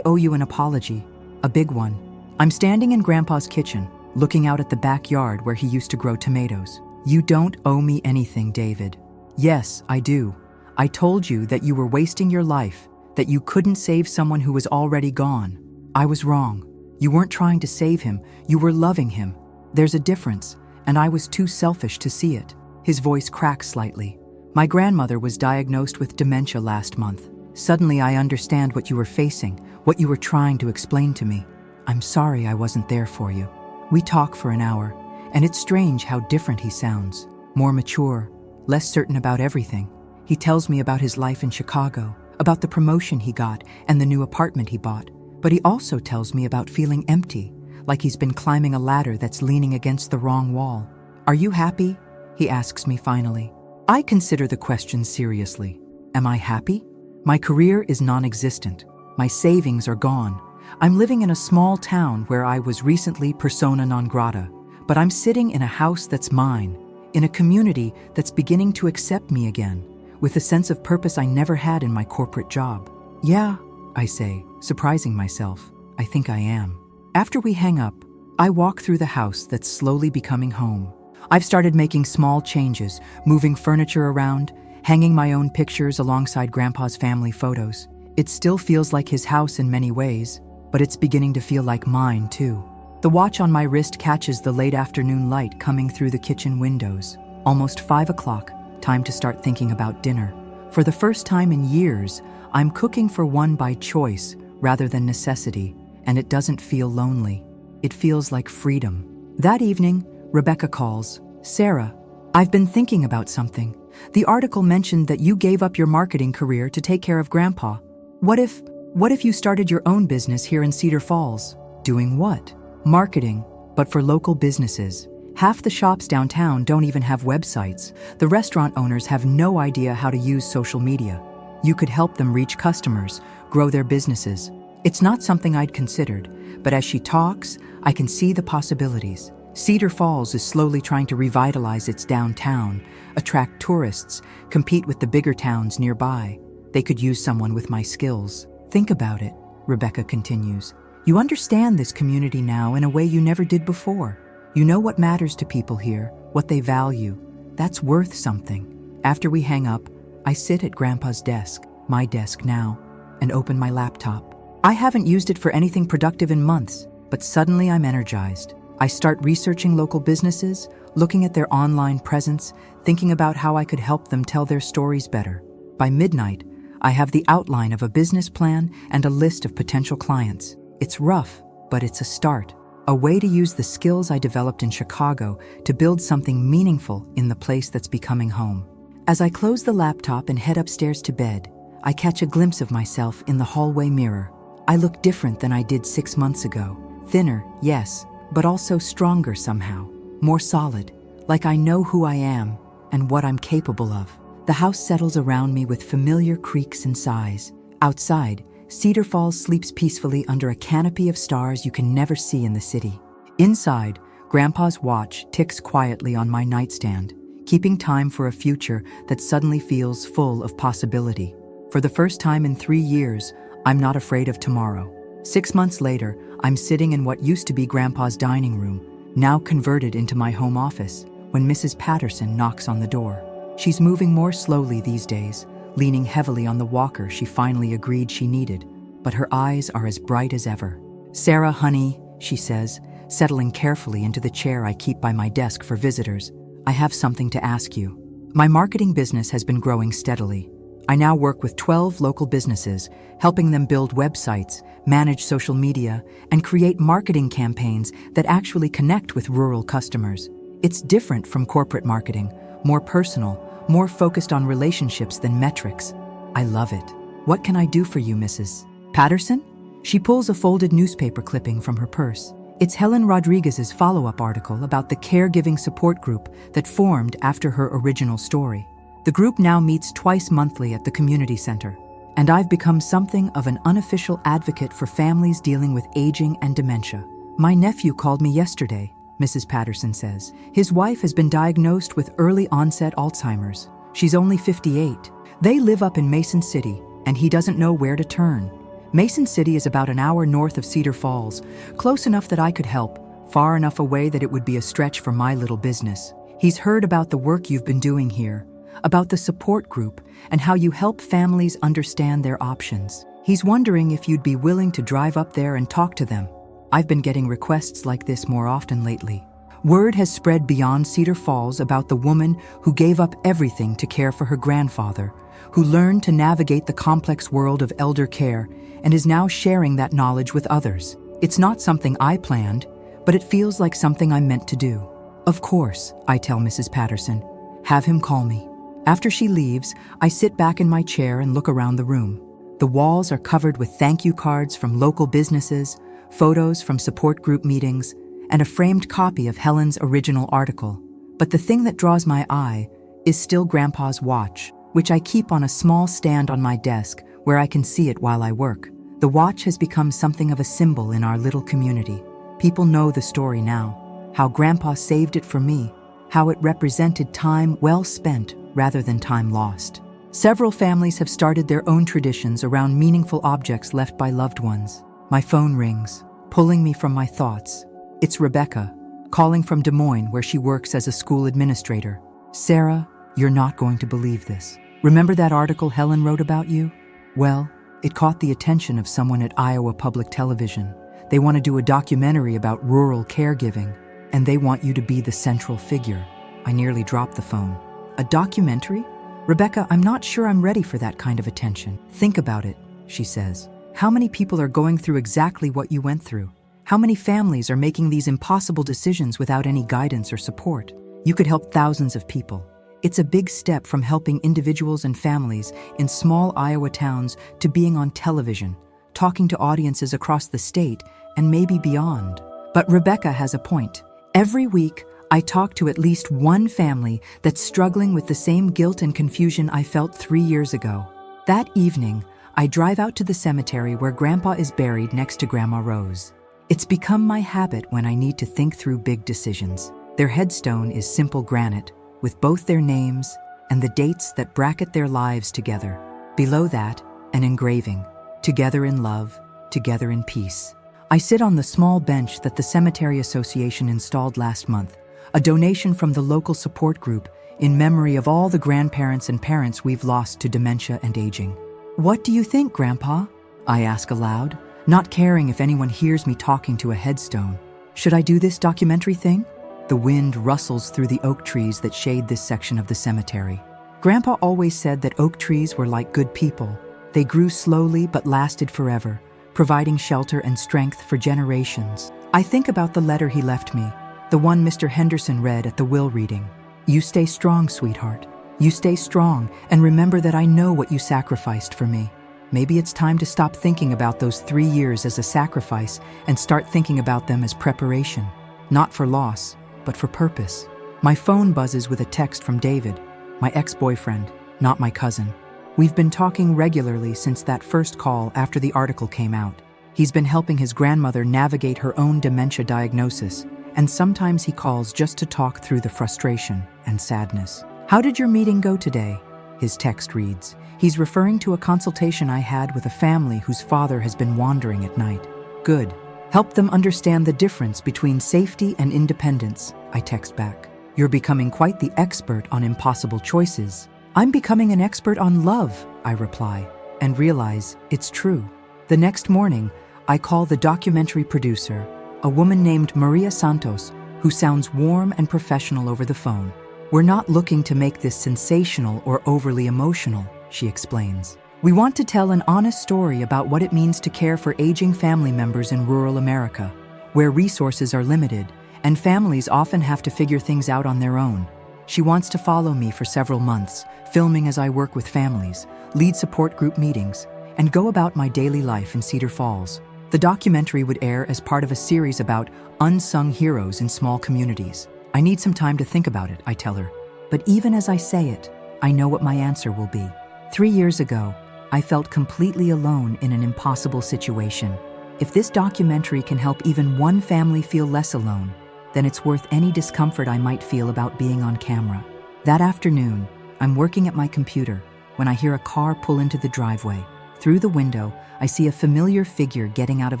Speaker 1: owe you an apology, a big one. I'm standing in Grandpa's kitchen, looking out at the backyard where he used to grow tomatoes. You don't owe me anything, David." "Yes, I do. I told you that you were wasting your life, that you couldn't save someone who was already gone. I was wrong. You weren't trying to save him, you were loving him. There's a difference, and I was too selfish to see it." His voice cracks slightly. "My grandmother was diagnosed with dementia last month. Suddenly I understand what you were facing, what you were trying to explain to me. I'm sorry I wasn't there for you." We talk for an hour. And it's strange how different he sounds. More mature, less certain about everything. He tells me about his life in Chicago, about the promotion he got and the new apartment he bought. But he also tells me about feeling empty, like he's been climbing a ladder that's leaning against the wrong wall. "Are you happy?" he asks me finally. I consider the question seriously. Am I happy? My career is non-existent. My savings are gone. I'm living in a small town where I was recently persona non grata, but I'm sitting in a house that's mine, in a community that's beginning to accept me again, with a sense of purpose I never had in my corporate job. "Yeah," I say, surprising myself. "I think I am." After we hang up, I walk through the house that's slowly becoming home. I've started making small changes, moving furniture around, hanging my own pictures alongside Grandpa's family photos. It still feels like his house in many ways, but it's beginning to feel like mine too. The watch on my wrist catches the late afternoon light coming through the kitchen windows. Almost 5 o'clock, time to start thinking about dinner. For the first time in years, I'm cooking for one by choice rather than necessity, and it doesn't feel lonely. It feels like freedom. That evening, Rebecca calls. "Sarah, I've been thinking about something. The article mentioned that you gave up your marketing career to take care of Grandpa. What if you started your own business here in Cedar Falls?" "Doing what?" "Marketing, but for local businesses. Half the shops downtown don't even have websites. The restaurant owners have no idea how to use social media. You could help them reach customers, grow their businesses." It's not something I'd considered, but as she talks, I can see the possibilities. Cedar Falls is slowly trying to revitalize its downtown, attract tourists, compete with the bigger towns nearby. They could use someone with my skills. "Think about it," Rebecca continues. "You understand this community now in a way you never did before. You know what matters to people here, what they value. That's worth something." After we hang up, I sit at Grandpa's desk, my desk now, and open my laptop. I haven't used it for anything productive in months, but suddenly I'm energized. I start researching local businesses, looking at their online presence, thinking about how I could help them tell their stories better. By midnight, I have the outline of a business plan and a list of potential clients. It's rough, but it's a start. A way to use the skills I developed in Chicago to build something meaningful in the place that's becoming home. As I close the laptop and head upstairs to bed, I catch a glimpse of myself in the hallway mirror. I look different than I did 6 months ago. Thinner, yes, but also stronger somehow. More solid, like I know who I am and what I'm capable of. The house settles around me with familiar creaks and sighs. Outside, Cedar Falls sleeps peacefully under a canopy of stars you can never see in the city. Inside, Grandpa's watch ticks quietly on my nightstand, keeping time for a future that suddenly feels full of possibility. For the first time in 3 years, I'm not afraid of tomorrow. 6 months later, I'm sitting in what used to be Grandpa's dining room, now converted into my home office, when Mrs. Patterson knocks on the door. She's moving more slowly these days, leaning heavily on the walker she finally agreed she needed, but her eyes are as bright as ever. "Sarah, honey," she says, settling carefully into the chair I keep by my desk for visitors, "I have something to ask you. My marketing business has been growing steadily. I now work with 12 local businesses, helping them build websites, manage social media, and create marketing campaigns that actually connect with rural customers. It's different from corporate marketing, more personal, more focused on relationships than metrics. I love it. What can I do for you, Mrs. Patterson?" She pulls a folded newspaper clipping from her purse. It's Helen Rodriguez's follow-up article about the caregiving support group that formed after her original story. The group now meets twice monthly at the community center, and I've become something of an unofficial advocate for families dealing with aging and dementia. "My nephew called me yesterday," Mrs. Patterson says. "His wife has been diagnosed with early-onset Alzheimer's. She's only 58. They live up in Mason City, and he doesn't know where to turn. Mason City is about an hour north of Cedar Falls, close enough that I could help, far enough away that it would be a stretch for my little business. He's heard about the work you've been doing here, about the support group, and how you help families understand their options. He's wondering if you'd be willing to drive up there and talk to them." I've been getting requests like this more often lately. Word has spread beyond Cedar Falls about the woman who gave up everything to care for her grandfather, who learned to navigate the complex world of elder care and is now sharing that knowledge with others. It's not something I planned, but it feels like something I'm meant to do. Of course, I tell Mrs. Patterson. Have him call me. After she leaves, I sit back in my chair and look around the room. The walls are covered with thank you cards from local businesses, photos from support group meetings, and a framed copy of Helen's original article. But the thing that draws my eye is still Grandpa's watch, which I keep on a small stand on my desk where I can see it while I work. The watch has become something of a symbol in our little community. People know the story now, how Grandpa saved it for me, how it represented time well spent rather than time lost. Several families have started their own traditions around meaningful objects left by loved ones. My phone rings, pulling me from my thoughts. It's Rebecca, calling from Des Moines where she works as a school administrator. Sarah, you're not going to believe this. Remember that article Helen wrote about you? Well, it caught the attention of someone at Iowa Public Television. They want to do a documentary about rural caregiving, and they want you to be the central figure. I nearly dropped the phone. A documentary? Rebecca, I'm not sure I'm ready for that kind of attention. Think about it, she says. How many people are going through exactly what you went through? How many families are making these impossible decisions without any guidance or support? You could help thousands of people. It's a big step from helping individuals and families in small Iowa towns to being on television, talking to audiences across the state and maybe beyond. But Rebecca has a point. Every week, I talk to at least one family that's struggling with the same guilt and confusion I felt 3 years ago. That evening, I drive out to the cemetery where Grandpa is buried next to Grandma Rose. It's become my habit when I need to think through big decisions. Their headstone is simple granite, with both their names and the dates that bracket their lives together. Below that, an engraving, "Together in love, together in peace." I sit on the small bench that the Cemetery Association installed last month, a donation from the local support group in memory of all the grandparents and parents we've lost to dementia and aging. What do you think, Grandpa? I ask aloud, not caring if anyone hears me talking to a headstone. Should I do this documentary thing? The wind rustles through the oak trees that shade this section of the cemetery. Grandpa always said that oak trees were like good people. They grew slowly but lasted forever, providing shelter and strength for generations. I think about the letter he left me, the one Mr. Henderson read at the will reading. You stay strong, sweetheart. You stay strong, and remember that I know what you sacrificed for me. Maybe it's time to stop thinking about those 3 years as a sacrifice and start thinking about them as preparation, not for loss, but for purpose. My phone buzzes with a text from David, my ex-boyfriend, not my cousin. We've been talking regularly since that first call after the article came out. He's been helping his grandmother navigate her own dementia diagnosis, and sometimes he calls just to talk through the frustration and sadness. How did your meeting go today? His text reads. He's referring to a consultation I had with a family whose father has been wandering at night. Good. Help them understand the difference between safety and independence, I text back. You're becoming quite the expert on impossible choices. I'm becoming an expert on love, I reply, and realize it's true. The next morning, I call the documentary producer, a woman named Maria Santos, who sounds warm and professional over the phone. We're not looking to make this sensational or overly emotional, she explains. We want to tell an honest story about what it means to care for aging family members in rural America, where resources are limited and families often have to figure things out on their own. She wants to follow me for several months, filming as I work with families, lead support group meetings, and go about my daily life in Cedar Falls. The documentary would air as part of a series about unsung heroes in small communities. I need some time to think about it, I tell her. But even as I say it, I know what my answer will be. 3 years ago, I felt completely alone in an impossible situation. If this documentary can help even one family feel less alone, then it's worth any discomfort I might feel about being on camera. That afternoon, I'm working at my computer when I hear a car pull into the driveway. Through the window, I see a familiar figure getting out of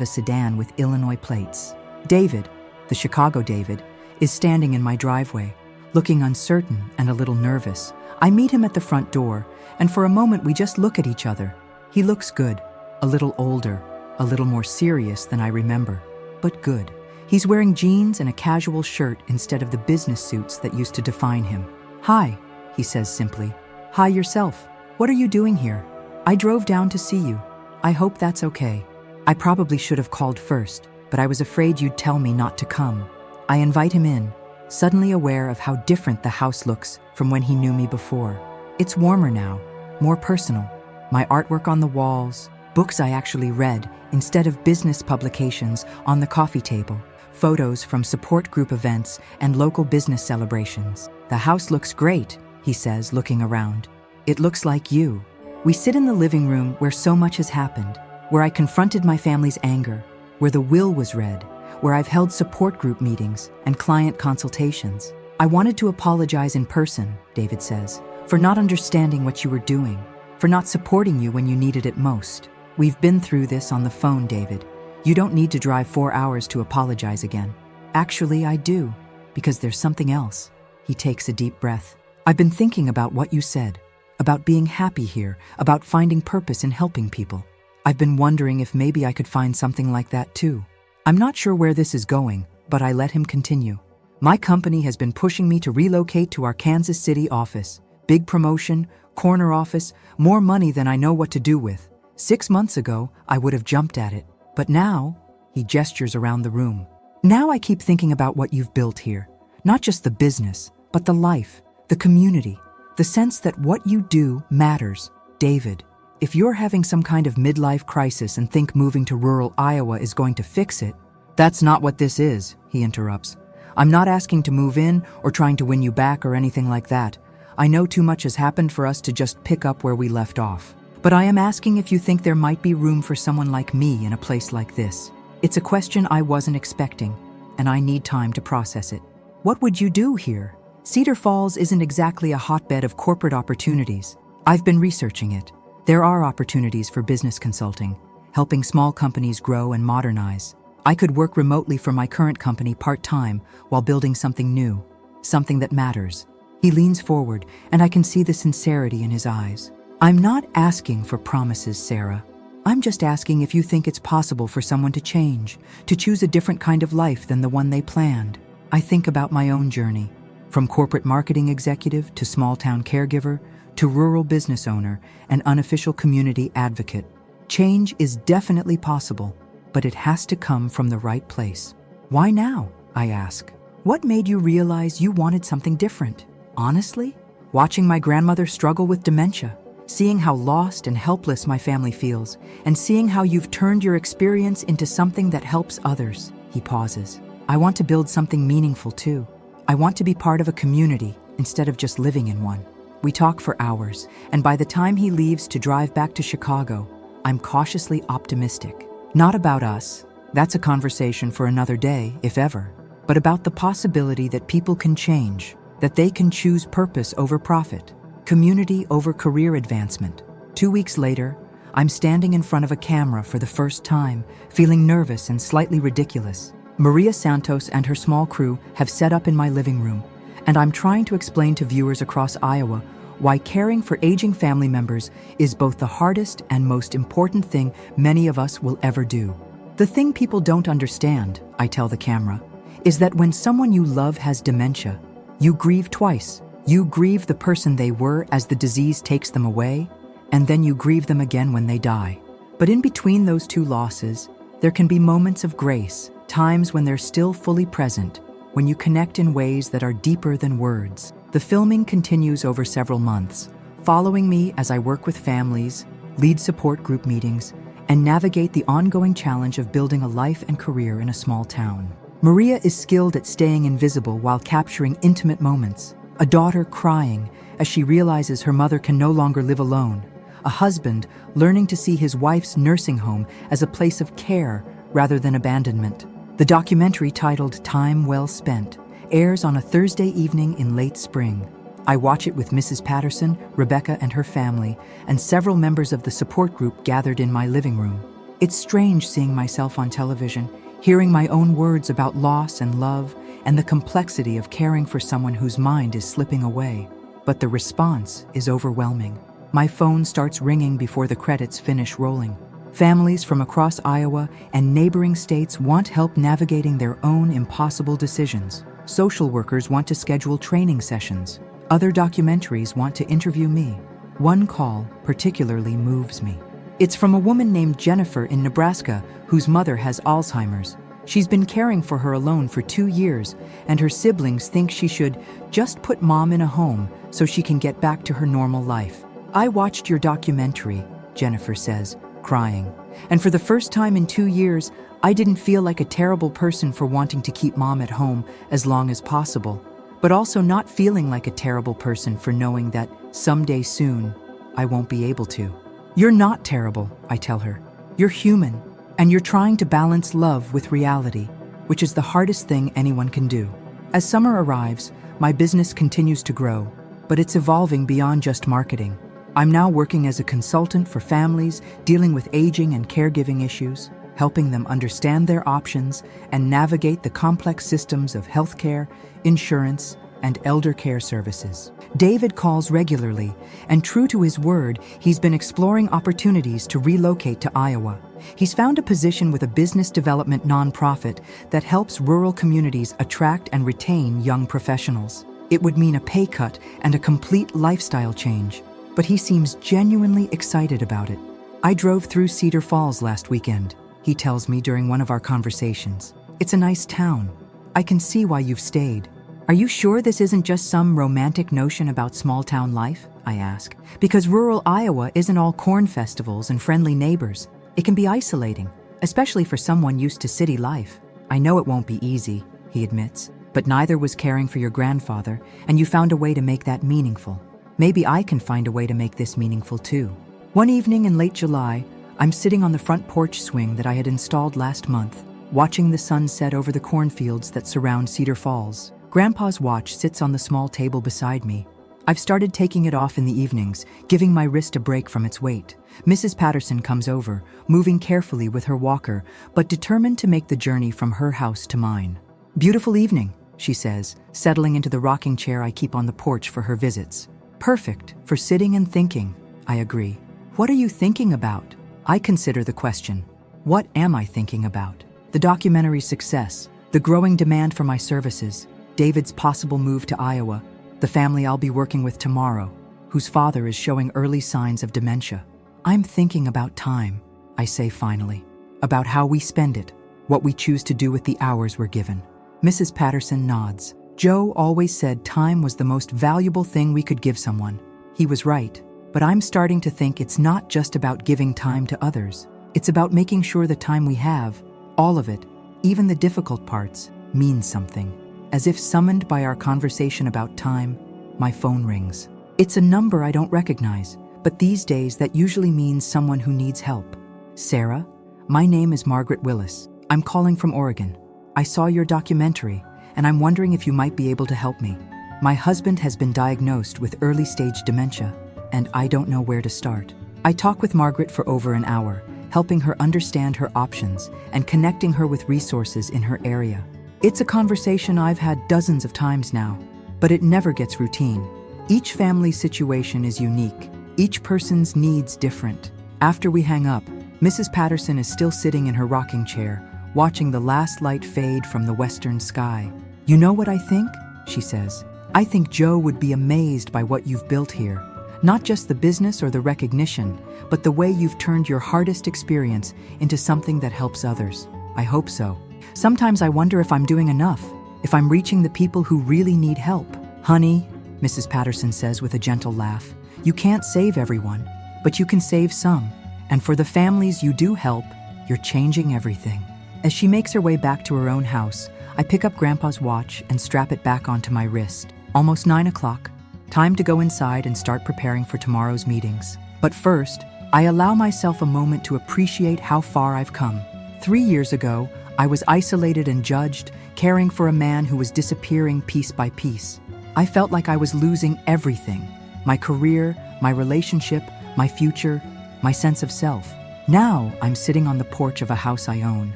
Speaker 1: a sedan with Illinois plates. David, the Chicago David, is standing in my driveway, looking uncertain and a little nervous. I meet him at the front door, and for a moment we just look at each other. He looks good, a little older, a little more serious than I remember, but good. He's wearing jeans and a casual shirt instead of the business suits that used to define him. Hi, he says simply. Hi yourself. What are you doing here? I drove down to see you. I hope that's okay. I probably should have called first, but I was afraid you'd tell me not to come. I invite him in, suddenly aware of how different the house looks from when he knew me before. It's warmer now, more personal. My artwork on the walls, books I actually read instead of business publications on the coffee table, photos from support group events and local business celebrations. The house looks great, he says, looking around. It looks like you. We sit in the living room where so much has happened, where I confronted my family's anger, where the will was read, where I've held support group meetings and client consultations. I wanted to apologize in person, David says, for not understanding what you were doing, for not supporting you when you needed it most. We've been through this on the phone, David. You don't need to drive 4 hours to apologize again. Actually, I do, because there's something else. He takes a deep breath. I've been thinking about what you said, about being happy here, about finding purpose in helping people. I've been wondering if maybe I could find something like that too. I'm not sure where this is going, but I let him continue. My company has been pushing me to relocate to our Kansas City office. Big promotion, corner office, more money than I know what to do with. 6 months ago, I would have jumped at it. But now, he gestures around the room. Now I keep thinking about what you've built here. Not just the business, but the life, the community, the sense that what you do matters. David, if you're having some kind of midlife crisis and think moving to rural Iowa is going to fix it, that's not what this is, he interrupts. I'm not asking to move in or trying to win you back or anything like that. I know too much has happened for us to just pick up where we left off. But I am asking if you think there might be room for someone like me in a place like this. It's a question I wasn't expecting, and I need time to process it. What would you do here? Cedar Falls isn't exactly a hotbed of corporate opportunities. I've been researching it. There are opportunities for business consulting, helping small companies grow and modernize. I could work remotely for my current company part-time while building something new, something that matters. He leans forward, and I can see the sincerity in his eyes. I'm not asking for promises, Sarah. I'm just asking if you think it's possible for someone to change, to choose a different kind of life than the one they planned. I think about my own journey, from corporate marketing executive to small-town caregiver to rural business owner and unofficial community advocate. Change is definitely possible, but it has to come from the right place. Why now? I ask. What made you realize you wanted something different? Honestly, watching my grandmother struggle with dementia, seeing how lost and helpless my family feels, and seeing how you've turned your experience into something that helps others. He pauses. I want to build something meaningful too. I want to be part of a community instead of just living in one. We talk for hours, and by the time he leaves to drive back to Chicago, I'm cautiously optimistic. Not about us, that's a conversation for another day, if ever, but about the possibility that people can change, that they can choose purpose over profit, community over career advancement. 2 weeks later, I'm standing in front of a camera for the first time, feeling nervous and slightly ridiculous. Maria Santos and her small crew have set up in my living room, and I'm trying to explain to viewers across Iowa why caring for aging family members is both the hardest and most important thing many of us will ever do. The thing people don't understand, I tell the camera, is that when someone you love has dementia, you grieve twice. You grieve the person they were as the disease takes them away, and then you grieve them again when they die. But in between those two losses, there can be moments of grace, times when they're still fully present, when you connect in ways that are deeper than words. The filming continues over several months, following me as I work with families, lead support group meetings, and navigate the ongoing challenge of building a life and career in a small town. Maria is skilled at staying invisible while capturing intimate moments. A daughter crying as she realizes her mother can no longer live alone. A husband learning to see his wife's nursing home as a place of care rather than abandonment. The documentary, titled Time Well Spent, airs on a Thursday evening in late spring. I watch it with Mrs. Patterson, Rebecca and her family, and several members of the support group gathered in my living room. It's strange seeing myself on television, hearing my own words about loss and love, and the complexity of caring for someone whose mind is slipping away. But the response is overwhelming. My phone starts ringing before the credits finish rolling. Families from across Iowa and neighboring states want help navigating their own impossible decisions. Social workers want to schedule training sessions. Other documentaries want to interview me. One call particularly moves me. It's from a woman named Jennifer in Nebraska whose mother has Alzheimer's. She's been caring for her alone for 2 years, and her siblings think she should just put Mom in a home so she can get back to her normal life. I watched your documentary, Jennifer says, crying. And for the first time in 2 years, I didn't feel like a terrible person for wanting to keep Mom at home as long as possible, but also not feeling like a terrible person for knowing that someday soon, I won't be able to. You're not terrible, I tell her. You're human, and you're trying to balance love with reality, which is the hardest thing anyone can do. As summer arrives, my business continues to grow, but it's evolving beyond just marketing. I'm now working as a consultant for families dealing with aging and caregiving issues, helping them understand their options and navigate the complex systems of healthcare, insurance, and elder care services. David calls regularly, and true to his word, he's been exploring opportunities to relocate to Iowa. He's found a position with a business development nonprofit that helps rural communities attract and retain young professionals. It would mean a pay cut and a complete lifestyle change, but he seems genuinely excited about it. I drove through Cedar Falls last weekend, he tells me during one of our conversations. It's a nice town. I can see why you've stayed. Are you sure this isn't just some romantic notion about small-town life? I ask. Because rural Iowa isn't all corn festivals and friendly neighbors. It can be isolating, especially for someone used to city life. I know it won't be easy, he admits, but neither was caring for your grandfather, and you found a way to make that meaningful. Maybe I can find a way to make this meaningful too. One evening in late July, I'm sitting on the front porch swing that I had installed last month, watching the sun set over the cornfields that surround Cedar Falls. Grandpa's watch sits on the small table beside me. I've started taking it off in the evenings, giving my wrist a break from its weight. Mrs. Patterson comes over, moving carefully with her walker, but determined to make the journey from her house to mine. Beautiful evening, she says, settling into the rocking chair I keep on the porch for her visits. Perfect for sitting and thinking, I agree. What are you thinking about? I consider the question. What am I thinking about? The documentary's success, the growing demand for my services, David's possible move to Iowa, the family I'll be working with tomorrow, whose father is showing early signs of dementia. I'm thinking about time, I say finally, about how we spend it, what we choose to do with the hours we're given. Mrs. Patterson nods. Joe always said time was the most valuable thing we could give someone. He was right, but I'm starting to think it's not just about giving time to others. It's about making sure the time we have, all of it, even the difficult parts, means something. As if summoned by our conversation about time, my phone rings. It's a number I don't recognize, but these days that usually means someone who needs help. Sarah, my name is Margaret Willis. I'm calling from Oregon. I saw your documentary, and I'm wondering if you might be able to help me. My husband has been diagnosed with early-stage dementia, and I don't know where to start. I talk with Margaret for over an hour, helping her understand her options and connecting her with resources in her area. It's a conversation I've had dozens of times now, but it never gets routine. Each family's situation is unique. Each person's needs different. After we hang up, Mrs. Patterson is still sitting in her rocking chair, watching the last light fade from the western sky. You know what I think? She says. I think Joe would be amazed by what you've built here. Not just the business or the recognition, but the way you've turned your hardest experience into something that helps others. I hope so. Sometimes I wonder if I'm doing enough, if I'm reaching the people who really need help. Honey, Mrs. Patterson says with a gentle laugh, you can't save everyone, but you can save some. And for the families you do help, you're changing everything. As she makes her way back to her own house, I pick up Grandpa's watch and strap it back onto my wrist. Almost 9 o'clock. Time to go inside and start preparing for tomorrow's meetings. But first, I allow myself a moment to appreciate how far I've come. 3 years ago, I was isolated and judged, caring for a man who was disappearing piece by piece. I felt like I was losing everything. My career, my relationship, my future, my sense of self. Now, I'm sitting on the porch of a house I own,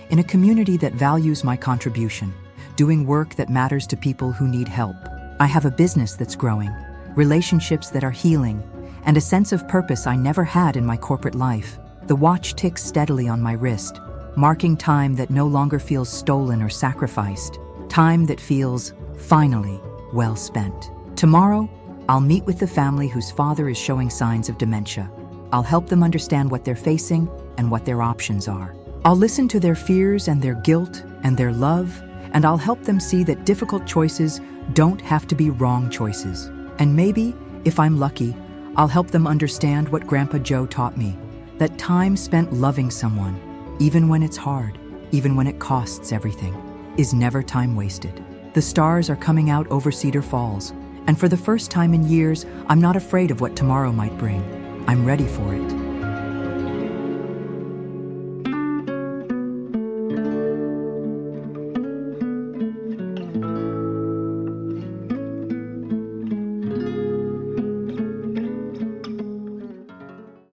Speaker 1: in a community that values my contribution, doing work that matters to people who need help. I have a business that's growing, relationships that are healing, and a sense of purpose I never had in my corporate life. The watch ticks steadily on my wrist, marking time that no longer feels stolen or sacrificed, time that feels, finally, well spent. Tomorrow, I'll meet with the family whose father is showing signs of dementia. I'll help them understand what they're facing and what their options are. I'll listen to their fears and their guilt and their love, and I'll help them see that difficult choices don't have to be wrong choices. And maybe, if I'm lucky, I'll help them understand what Grandpa Joe taught me, that time spent loving someone, even when it's hard, even when it costs everything, is never time wasted. The stars are coming out over Cedar Falls, and for the first time in years, I'm not afraid of what tomorrow might bring. I'm ready for it.